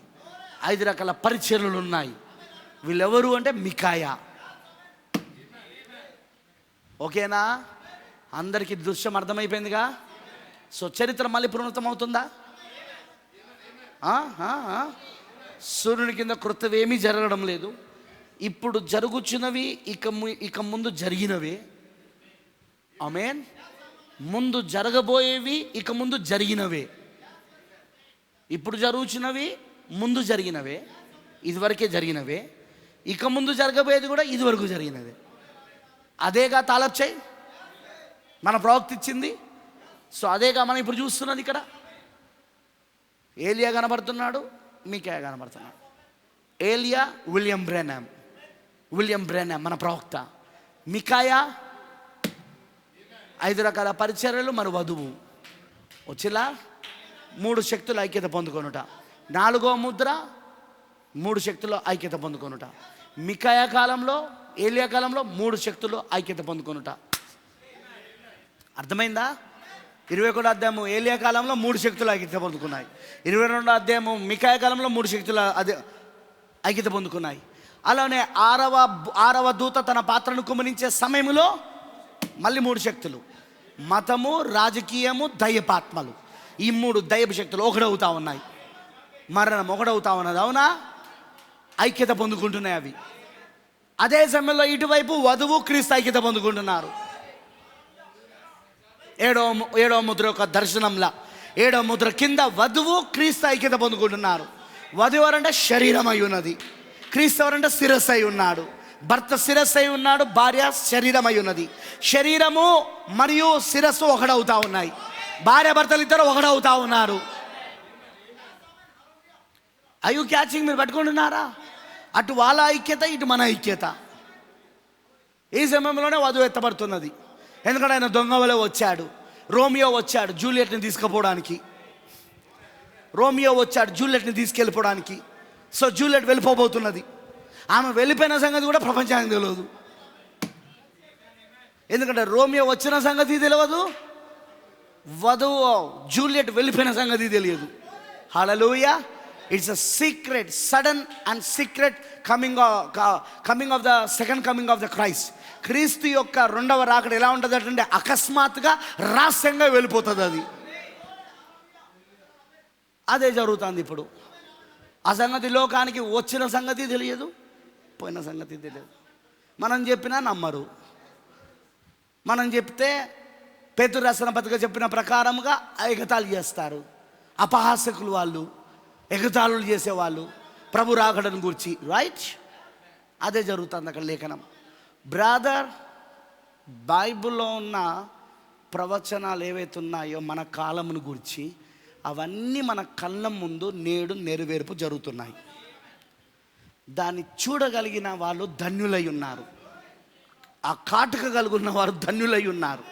5 రకాల పరిచర్యలు ఉన్నాయి. వీళ్ళెవరు అంటే మికాయా. ఓకేనా? అందరికీ దృశ్యం అర్థమైపోయిందిగా? సో చరిత్ర మళ్ళీ పునరుద్ధమవుతుందా? సూర్యుని కింద కృతవేమీ జరగడం లేదు. ఇప్పుడు జరుగుచున్నవి ఇక ముందు జరిగినవి. ఆమేన్. ముందు జరగబోయేవి ఇక ముందు జరిగినవే. ఇప్పుడు జరుగుచున్నవి ముందు జరిగినవే, ఇదివరకే జరిగినవే. ఇక ముందు జరగబోయేది కూడా ఇదివరకు జరిగినదే. అదేగా తాళప్చాయి మన ప్రవక్త ఇచ్చింది. సో అదేగా మనం ఇప్పుడు చూస్తున్నది. ఇక్కడ ఏలియా కనబడుతున్నాడు, మీకాయా కనబడుతున్నాడు. ఏలియా విలియం బ్రెనమ్ మన ప్రవక్త. మికాయా 5 రకాల పరిచర్యలు మరి వధువు. వచ్చిలా 3 శక్తులు ఐక్యత పొందుకొనుట. 4వ ముద్ర 3 శక్తులు ఐక్యత పొందుకొనుట. మికాయా కాలంలో, ఏలియా కాలంలో 3 శక్తులు ఐక్యత పొందుకొనుట. అర్థమైందా? 21వ అధ్యాయము ఏలియా కాలంలో 3 శక్తులు ఐక్యత పొందుకున్నాయి. 22వ అధ్యాయము మికాయా కాలంలో 3 శక్తులు ఐక్యత పొందుకున్నాయి. అలానే 6వ దూత తన పాత్రను కుమరించే సమయంలో మళ్ళీ 3 శక్తులు: మతము, రాజకీయము, దయ్యపాత్మలు. ఈ 3 దయ్యపు శక్తులు ఒకడవుతా ఉన్నాయి. మరణం ఒకడవుతా ఉన్నది. అవునా? ఐక్యత పొందుకుంటున్నాయి అవి. అదే సమయంలో ఇటువైపు వధువు క్రీస్తు ఐక్యత పొందుకుంటున్నారు. ఏడవ ముద్ర యొక్క దర్శనంలా 7వ ముద్ర కింద వధువు క్రీస్తు ఐక్యత పొందుకుంటున్నారు. వధువు ఎవరంటే శరీరం అయి ఉన్నది, క్రీస్తు ఎవరంటే శిరస్సు అయి ఉన్నాడు. భర్త శిరస్సు అయి ఉన్నాడు, భార్య శరీరం అయి ఉన్నది. శరీరము మరియు శిరస్సు ఒకడవుతా ఉన్నాయి. భార్య భర్తలు ఇద్దరు ఒకడవుతా ఉన్నారు. అయ్యూ క్యాచింగ్, మీరు పట్టుకుంటున్నారా? అటు వాళ్ళ ఐక్యత, ఇటు మన ఐక్యత. ఈ సమయంలోనే వధువు ఎత్తబడుతున్నది. ఎందుకంటే ఆయన దొంగ వలె వచ్చాడు. రోమియో వచ్చాడు జూలియట్ని తీసుకుపోవడానికి. తీసుకెళ్ళిపోవడానికి. సో జూలియట్ వెళ్ళిపోబోతున్నది. ఆమె వెళ్ళిపోయిన సంగతి కూడా ప్రపంచానికి తెలియదు. ఎందుకంటే రోమియో వచ్చిన సంగతి తెలియదు, వధువు జూలియట్ వెళ్ళిపోయిన సంగతి తెలియదు. Hallelujah. It's a secret, sudden and secret coming of the second coming of the Christ. క్రీస్తు యొక్క 2వ రాకడ ఎలా ఉంటుంది అంటే అకస్మాత్తుగా రహస్యంగా వెళ్ళిపోతుంది అది. అదే జరుగుతుంది ఇప్పుడు. ఆ సంగతి లోకానికి వచ్చిన సంగతి తెలియదు, పోయిన సంగతి తెలియదు. మనం చెప్పినా నమ్మరు. మనం చెప్తే పేతురు రాసిన పత్రిక చెప్పిన ప్రకారముగా ఎగతాళి చేస్తారు. అపహాసకులు వాళ్ళు, ఎగతాళులు చేసేవాళ్ళు ప్రభు రాకడను గురించి. రైట్? అదే జరుగుతుంది అక్కడ లేఖనం. బ్రదర్, బైబిల్లో ఉన్న ప్రవచనాలు ఏవైతే ఉన్నాయో మన కాలమును గురించి, అవన్నీ మన కళ్ళ ముందు నేడు నెరవేర్పు జరుగుతున్నాయి. దాన్ని చూడగలిగిన వాళ్ళు ధన్యులై ఉన్నారు. ఆ కాటుక కలిగిన వారు ధన్యులై ఉన్నారు.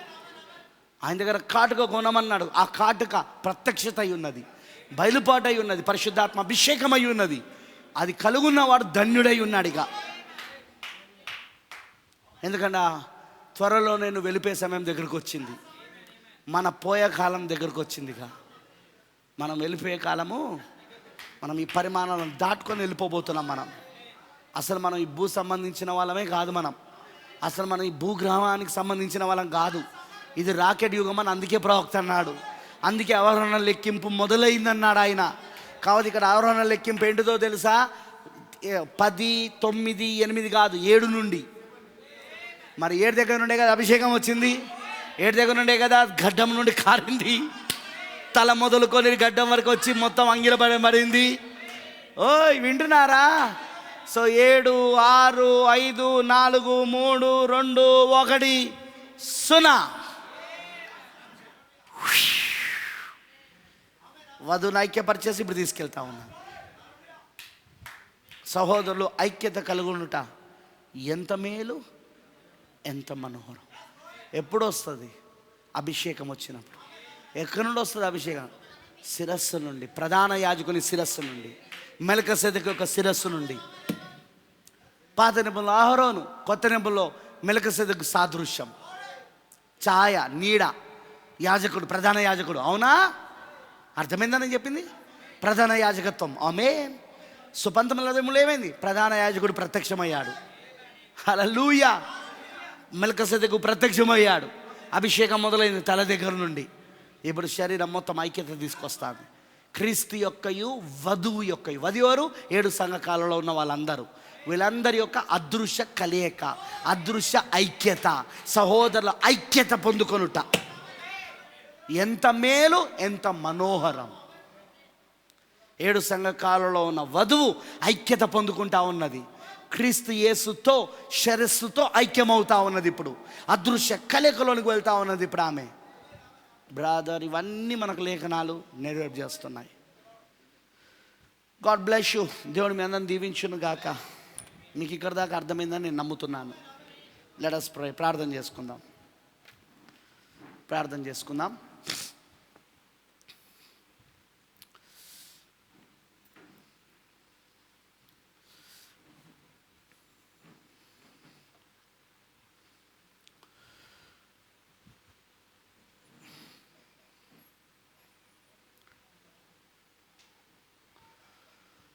ఆయన దగ్గర కాటుక కొనమన్నాడు. ఆ కాటుక ప్రత్యక్షత అయి ఉన్నది, బయలుపాటు అయి ఉన్నది, పరిశుద్ధాత్మ అభిషేకం అయి ఉన్నది. అది కలుగున్నవాడు ధన్యుడై ఉన్నాడు. ఇక ఎందుకంటే త్వరలో నేను వెళ్ళిపోయే సమయం దగ్గరకు వచ్చింది. మన పోయే కాలం దగ్గరకు వచ్చింది. ఇక మనం వెళ్ళిపోయే కాలము, మనం ఈ పరిమాణాలను దాటుకొని వెళ్ళిపోబోతున్నాం. అసలు మనం ఈ భూ సంబంధించిన వాళ్ళమే కాదు. అసలు మనం ఈ భూగ్రామానికి సంబంధించిన వాళ్ళం కాదు. ఇది రాకెట్ యుగం అని అందుకే ప్రవక్త అన్నాడు. అందుకే ఆరోహణ లెక్కింపు మొదలైందన్నాడు ఆయన. కాబట్టి ఇక్కడ ఆరోహణ లెక్కింపు ఏంటిదో తెలుసా? 10, 9, 8 కాదు, 7 నుండి. మరి 7 దగ్గర నుండే కదా అభిషేకం వచ్చింది. 7 దగ్గర నుండే కదా గడ్డం నుండి కారింది. తల మొదలుకొని గడ్డం వరకు వచ్చి మొత్తం అంగిలబడింది. ఓయ్, వింటున్నారా? సో 7, 6, 5, 4, 3, 2, 1 సున్నా. వధువును ఐక్యపరిచేసి ఇప్పుడు తీసుకెళ్తా ఉన్నాను. సహోదరులు, ఐక్యత కలుగునుట ఎంత మేలు, ఎంత మనోహరం. ఎప్పుడు వస్తుంది? అభిషేకం వచ్చినప్పుడు. ఎక్కడి నుండి వస్తుంది అభిషేకం? శిరస్సు నుండి, ప్రధాన యాజకుని శిరస్సు నుండి, మెల్కీసెదెకు యొక్క శిరస్సు నుండి. పాత నిబంధనలో అహరోను, కొత్త నిబంధనలో మెల్కీసెదెకు సాదృశ్యం, ఛాయ, నీడ. యాజకుడు, ప్రధాన యాజకుడు. అవునా? అర్థమైందని చెప్పింది. ప్రధాన యాజకత్వం. ఆమేన్. 19 ఏమైంది? ప్రధాన యాజకుడు ప్రత్యక్షమయ్యాడు. హల్లెలూయా. మెల్కీసెదెకు ప్రత్యక్షమయ్యాడు. అభిషేకం మొదలైంది తల దగ్గర నుండి. ఇప్పుడు శరీరం మొత్తం ఐక్యత తీసుకొస్తాను. క్రీస్తు యొక్కయు వధువు యొక్కయు. వధువు ఎవరు? 7 సంఘకాలలో ఉన్న వాళ్ళందరూ. వీళ్ళందరి యొక్క అదృశ్య కలయిక, అదృశ్య ఐక్యత, సహోదరుల ఐక్యత పొందుకొనుట ఎంత మేలు, ఎంత మనోహరం. 7 సంఘకాలలో ఉన్న వధువు ఐక్యత పొందుకుంటా ఉన్నది. క్రీస్తు యేసుతో శిరస్సుతో ఐక్యమవుతా ఉన్నది. ఇప్పుడు అదృశ్య కలయికలోనికి వెళ్తా ఉన్నది ఇప్పుడు ఆమె. బ్రదర్, ఇవన్నీ మనకు లేఖనాలు నెరవేర్పు చేస్తున్నాయి. God bless you. దేవుడు మీ అందరిని దీవించును గాక. మీకు ఇక్కడ దాకా అర్థమైందని నేను నమ్ముతున్నాను. Let us pray. ప్రార్థన చేసుకుందాం.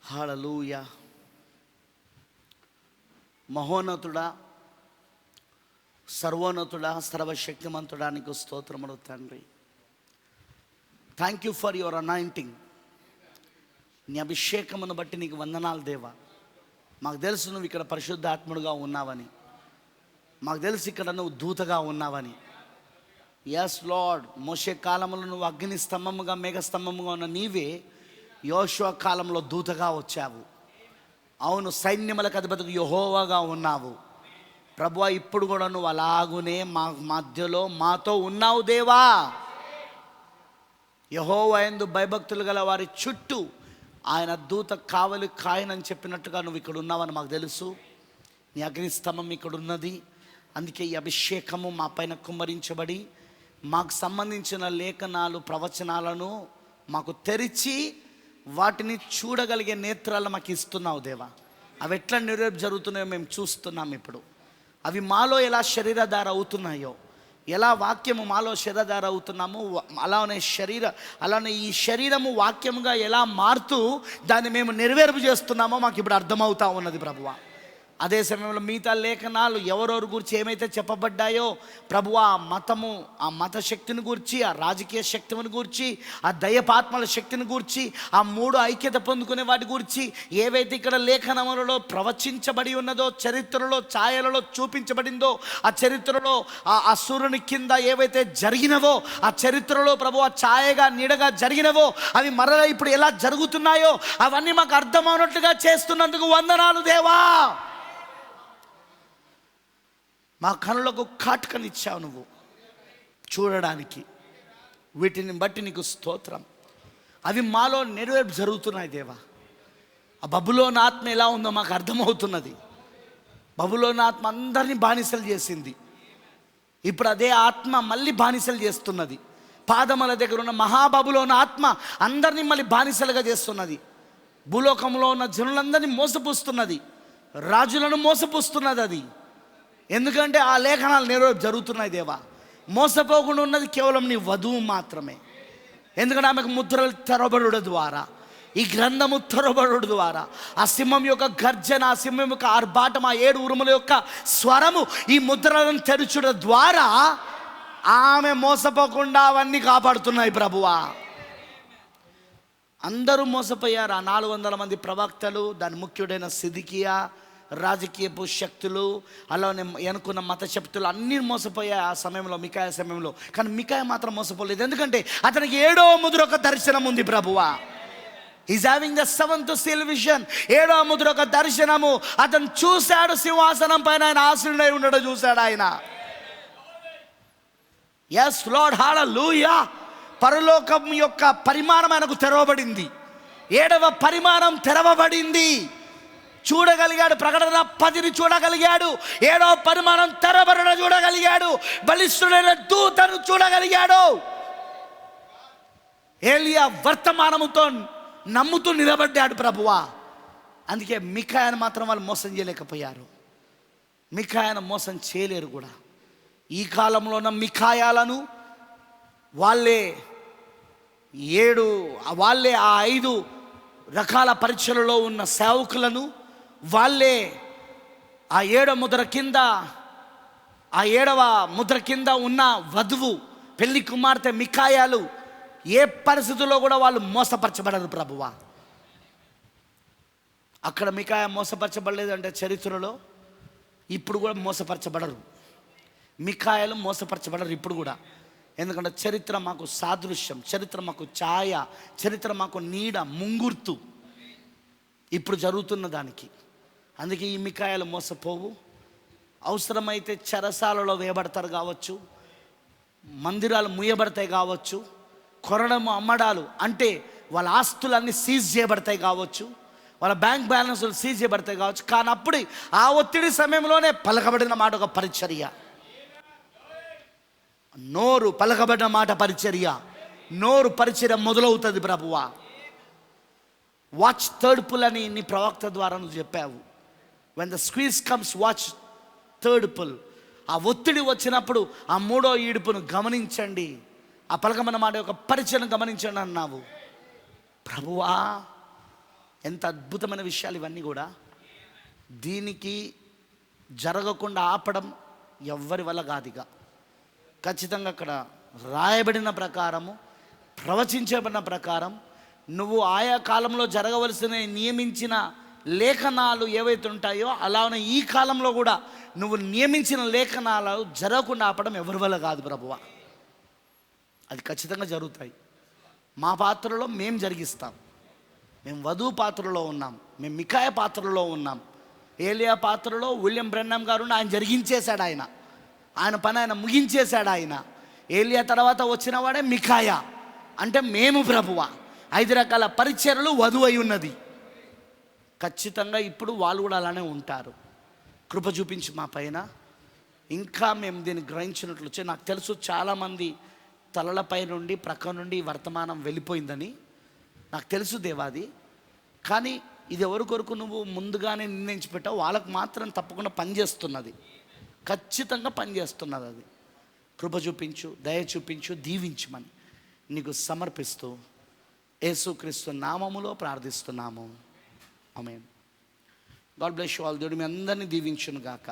హల్లెలూయా. మహోన్నతుడా, సర్వోన్నతుడా, సర్వశక్తిమంతుడా, నీకు స్తోత్రములు తండ్రి. Thank you for your anointing. నీ అభిషేకమును బట్టి నీకు వందనాలు దేవా. మాకు తెలుసు నువ్వు ఇక్కడ పరిశుద్ధాత్ముడుగా ఉన్నావని, మాకు తెలుసు ఇక్కడ నువ్వు దూతగా ఉన్నావని. ఎస్ లార్డ్, మోషే కాలంలో నువ్వు అగ్ని స్తంభముగా మేఘస్తంభముగా ఉన్న నీవే యోషువ కాలంలో దూతగా వచ్చావు. అవును, సైన్యములకు అధిపతికి యెహోవాగా ఉన్నావు ప్రభువా. ఇప్పుడు కూడా నువ్వు అలాగునే మా మధ్యలో మాతో ఉన్నావు దేవా. యెహోవా యందు భయభక్తులు గల వారి చుట్టూ ఆయన దూత కావలి కాయనని చెప్పినట్టుగా నువ్వు ఇక్కడ ఉన్నావని మాకు తెలుసు. నీ అగ్నిస్తంభం ఇక్కడ ఉన్నది. అందుకే ఈ అభిషేకము మా పైన కుమ్మరించబడి మాకు సంబంధించిన లేఖనాలు, ప్రవచనాలను మాకు తెరిచి వాటిని చూడగలిగే నేత్రాలు మాకు ఇస్తున్నావు దేవా. అవి ఎట్లా నెరవేర్పు జరుగుతున్నాయో మేము చూస్తున్నాం. ఇప్పుడు అవి మాలో ఎలా శరీరధార అవుతున్నాయో, ఎలా వాక్యము మాలో శరీరధార అవుతున్నాము, అలానే ఈ శరీరము వాక్యముగా ఎలా మారుతూ దాన్ని మేము నెరవేర్పు చేస్తున్నామో మాకు ఇప్పుడు అర్థమవుతా ఉన్నది ప్రభువా. అదే సమయంలో మిగతా లేఖనాలు ఎవరెవరి గురించి ఏమైతే చెప్పబడ్డాయో ప్రభువా, ఆ మత శక్తిని గురించి, ఆ రాజకీయ శక్తిని గురించి, ఆ దయ్యపాత్మల శక్తిని గురించి, ఆ 3 ఐక్యత పొందుకునే వాటి గురించి ఏవైతే ఇక్కడ లేఖనములలో ప్రవచించబడి ఉన్నదో, చరిత్రలో ఛాయలలో చూపించబడిందో, ఆ చరిత్రలో ఆ సూర్యుని కింద ఏవైతే జరిగినవో, ఆ చరిత్రలో ప్రభువా ఛాయగా నీడగా జరిగినవో అవి మరలా ఇప్పుడు ఎలా జరుగుతున్నాయో అవన్నీ మాకు అర్థమవునట్లుగా చేస్తున్నందుకు వందనాలు దేవా. మా కనులకు కాటుకనిచ్చావు నువ్వు చూడడానికి. వీటిని బట్టి నీకు స్తోత్రం. అవి మాలో నెరవేర్పు జరుగుతున్నాయి దేవా. ఆ బబులోను ఆత్మ ఎలా ఉందో మాకు అర్థమవుతున్నది. బబులోను ఆత్మ అందరినీ బానిసలు చేసింది. ఇప్పుడు అదే ఆత్మ మళ్ళీ బానిసలు చేస్తున్నది. పాదముల దగ్గర ఉన్న మహాబబులోను ఆత్మ అందరినీ మళ్ళీ బానిసలుగా చేస్తున్నది. భూలోకంలో ఉన్న జనులందరినీ మోసపుస్తున్నది, రాజులను మోసపుస్తున్నది. అది ఎందుకంటే ఆ లేఖనాలు నెరవేర్పు జరుగుతున్నాయి దేవా. మోసపోకుండా ఉన్నది కేవలం నీ వధువు మాత్రమే. ఎందుకంటే ఆమెకు ముద్రలు తెరవబడుట ద్వారా, ఈ గ్రంథము తెరవబడుట ద్వారా, ఆ సింహం యొక్క గర్జన, ఆ సింహం యొక్క ఆర్భాటం, ఆ 7 ఉరుముల యొక్క స్వరము, ఈ ముద్రలను తెరుచుట ద్వారా ఆమె మోసపోకుండా అవన్నీ కాపాడుతున్నాయి ప్రభువా. అందరూ మోసపోయారు. ఆ 400 మంది ప్రవక్తలు, దాని ముఖ్యుడైన సిద్కియా, రాజకీయపు శక్తులు, అలానే అనుకున్న మత శక్తులు అన్నీ మోసపోయాయి ఆ సమయంలో, మికాయ సమయంలో. కానీ మికాయ మాత్రం మోసపోలేదు. ఎందుకంటే అతనికి 7వ ముద్ర ఒక దర్శనం ఉంది ప్రభువా. Is having the 7th seal vision. 7వ ముద్ర ఒక దర్శనము. అతను చూశాడు, సింహాసనం పైన ఆయన ఆసీనుడై ఉండడం చూశాడు ఆయన. ఎస్ లార్డ్, హల్లెలూయా. పరలోకం యొక్క పరిమాణం ఆయనకు తెరవబడింది. 7వ పరిమాణం తెరవబడింది. చూడగలిగాడు. ప్రకటన 10ని చూడగలిగాడు. 7వ పరిమాణం తెరబడడం చూడగలిగాడు. బలిష్ఠుడైన దూతను చూడగలిగాడు. ఏలియా వర్తమానముతో నమ్ముతూ నిలబడ్డాడు ప్రభువా. అందుకే మికాయాను మాత్రం వాళ్ళు మోసం చేయలేకపోయారు. మికాయాను మోసం చేయలేరు కూడా. ఈ కాలంలో ఉన్న మికాయాలను వాళ్ళే ఆ 5 రకాల పరీక్షలలో ఉన్న సేవకులను వాళ్ళే ఆ 7వ ముద్ర కింద, ఆ 7వ ముద్ర కింద ఉన్న వధువు, పెళ్లి కుమార్తె మికాయాలు ఏ పరిస్థితుల్లో కూడా వాళ్ళు మోసపరచబడరు ప్రభువా. అక్కడ మికాయా మోసపరచబడలేదంటే చరిత్రలో, ఇప్పుడు కూడా మోసపరచబడరు. మికాయాలు మోసపరచబడరు ఇప్పుడు కూడా. ఎందుకంటే చరిత్ర మాకు సాదృశ్యం, చరిత్ర మాకు ఛాయ, చరిత్ర మాకు నీడ, ముంగుర్తు ఇప్పుడు జరుగుతున్న దానికి. అందుకే ఈ మికాయాలు మోసపోవు. అవసరమైతే చెరసాలలో వేయబడతారు కావచ్చు, మందిరాలు ముయ్యబడతాయి కావచ్చు, కొనడము అమ్మడాలు అంటే వాళ్ళ ఆస్తులన్నీ సీజ్ చేయబడతాయి కావచ్చు, వాళ్ళ బ్యాంక్ బ్యాలెన్స్లు సీజ్ చేయబడతాయి కావచ్చు. కానీ అప్పుడు ఆ ఒత్తిడి సమయంలోనే పలకబడిన మాట ఒక పరిచర్య. నోరు పలకబడిన మాట పరిచర్య, నోరు పరిచర్య మొదలవుతుంది. ప్రభువా, వాచ్ థర్డ్ పుల్ అని నీ ప్రవక్త ద్వారా నువ్వు చెప్పావు. When the squeeze comes watch third pull. ఆ ఒత్తిడి వచ్చినప్పుడు ఆ మూడో ఈడుపును గమనించండి, ఆ పలకమైన మాట యొక్క పరిచయం గమనించండి అన్నావు. ప్రభువా, ఎంత అద్భుతమైన విషయాలు ఇవన్నీ కూడా. దీనికి జరగకుండా ఆపడం ఎవ్వరి వల్ల కాదుగా. ఖచ్చితంగా అక్కడ రాయబడిన ప్రకారము, ప్రవచించబడిన ప్రకారం నువ్వు ఆయా కాలంలో జరగవలసిన నియమించిన లేఖనాలు ఏవైతే ఉంటాయో అలానే ఈ కాలంలో కూడా నువ్వు నియమించిన లేఖనాలు జరగకుండా ఆపడం ఎవరి వల్ల కాదు ప్రభువా. అది ఖచ్చితంగా జరుగుతాయి. మా పాత్రలో మేము జరిగిస్తాం. మేము వధువు పాత్రలో ఉన్నాం, మేము మికాయ పాత్రలో ఉన్నాం. ఏలియా పాత్రలో విలియం బ్రెన్నమ్ గారు ఆయన జరిగించేశాడు. ఆయన పని ఆయన ముగించేశాడు. ఏలియా తర్వాత వచ్చిన వాడే మికాయ. అంటే మేము ప్రభువా 5 రకాల పరిచర్యలు వధువు అయి ఉన్నది. ఖచ్చితంగా ఇప్పుడు వాళ్ళు కూడా అలానే ఉంటారు. కృప చూపించి మా పైన ఇంకా మేము దీన్ని గ్రహించినట్లు వచ్చి. నాకు తెలుసు చాలామంది తలలపై నుండి ప్రక్క నుండి వర్తమానం వెళ్ళిపోయిందని నాకు తెలుసు దేవాది. కానీ ఇది ఎవరి కొరకు నువ్వు ముందుగానే నిర్ణయించి పెట్టావు, వాళ్ళకు మాత్రం తప్పకుండా పనిచేస్తున్నది, ఖచ్చితంగా పనిచేస్తున్నది. అది కృప చూపించు, దయ చూపించు, దీవించమని నీకు సమర్పిస్తూ యేసుక్రీస్తు నామములో ప్రార్థిస్తున్నాము. ఆమేన్. God bless you all. దేవుడు మీ అందరినీ దీవించును గాక.